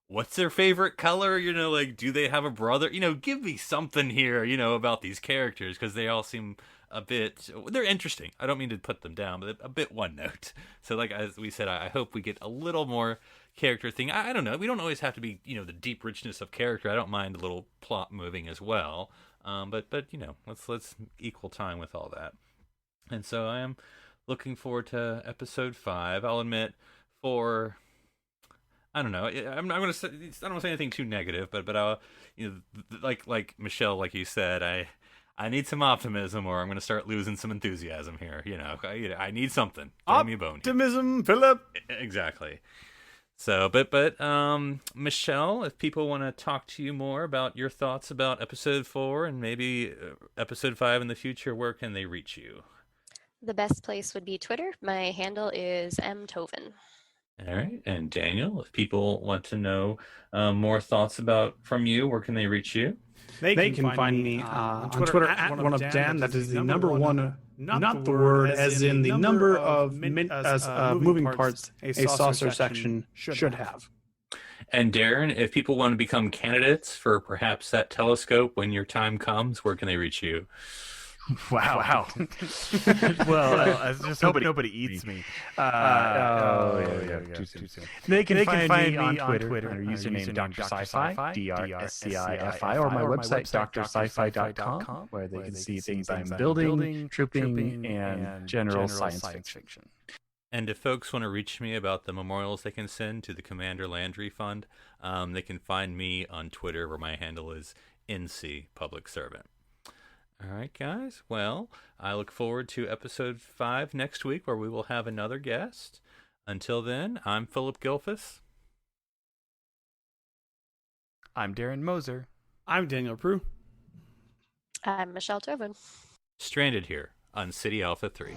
what's their favorite color? Do they have a brother? Give me something here, about these characters, because they all seem a bit, they're interesting. I don't mean to put them down, but a bit one note. So as we said, I hope we get a little more character thing. I don't know. We don't always have to be, the deep richness of character. I don't mind a little plot moving as well. But let's equal time with all that. And so I am looking forward to episode 5. I'll admit, for I don't know. I'm not going to say, I don't want to say anything too negative, but you know, like Michelle, like you said, I need some optimism, or I'm going to start losing some enthusiasm here. You know, I need something. Give me a bone. Optimism, Philip. Exactly. So, but Michelle, if people want to talk to you more about your thoughts about episode 4 and maybe episode 5 in the future, where can they reach you? The best place would be Twitter. My handle is mtoven. All right. And Daniel, if people want to know more thoughts from you, where can they reach you? They can find me on Twitter at one of Dan. That is the number one, not the word, as in the number of moving parts a saucer section should have. And Darren, if people want to become candidates for perhaps that telescope when your time comes, where can they reach you? Wow. Well, I just hope nobody eats me. Too soon. They can find me on Twitter under username Dr. Sci-Fi, DRSCIFI, or my website, drsci-fi.com, where they can see things I'm building, trooping, and general science fiction. And if folks want to reach me about the memorials they can send to the Commander Landry Fund, they can find me on Twitter, where my handle is NC Public Servant. All right, guys. Well, I look forward to episode 5 next week, where we will have another guest. Until then, I'm Philip Gilfus. I'm Darren Moser. I'm Daniel Prue. I'm Michelle Toven. Stranded here on City Alpha 3.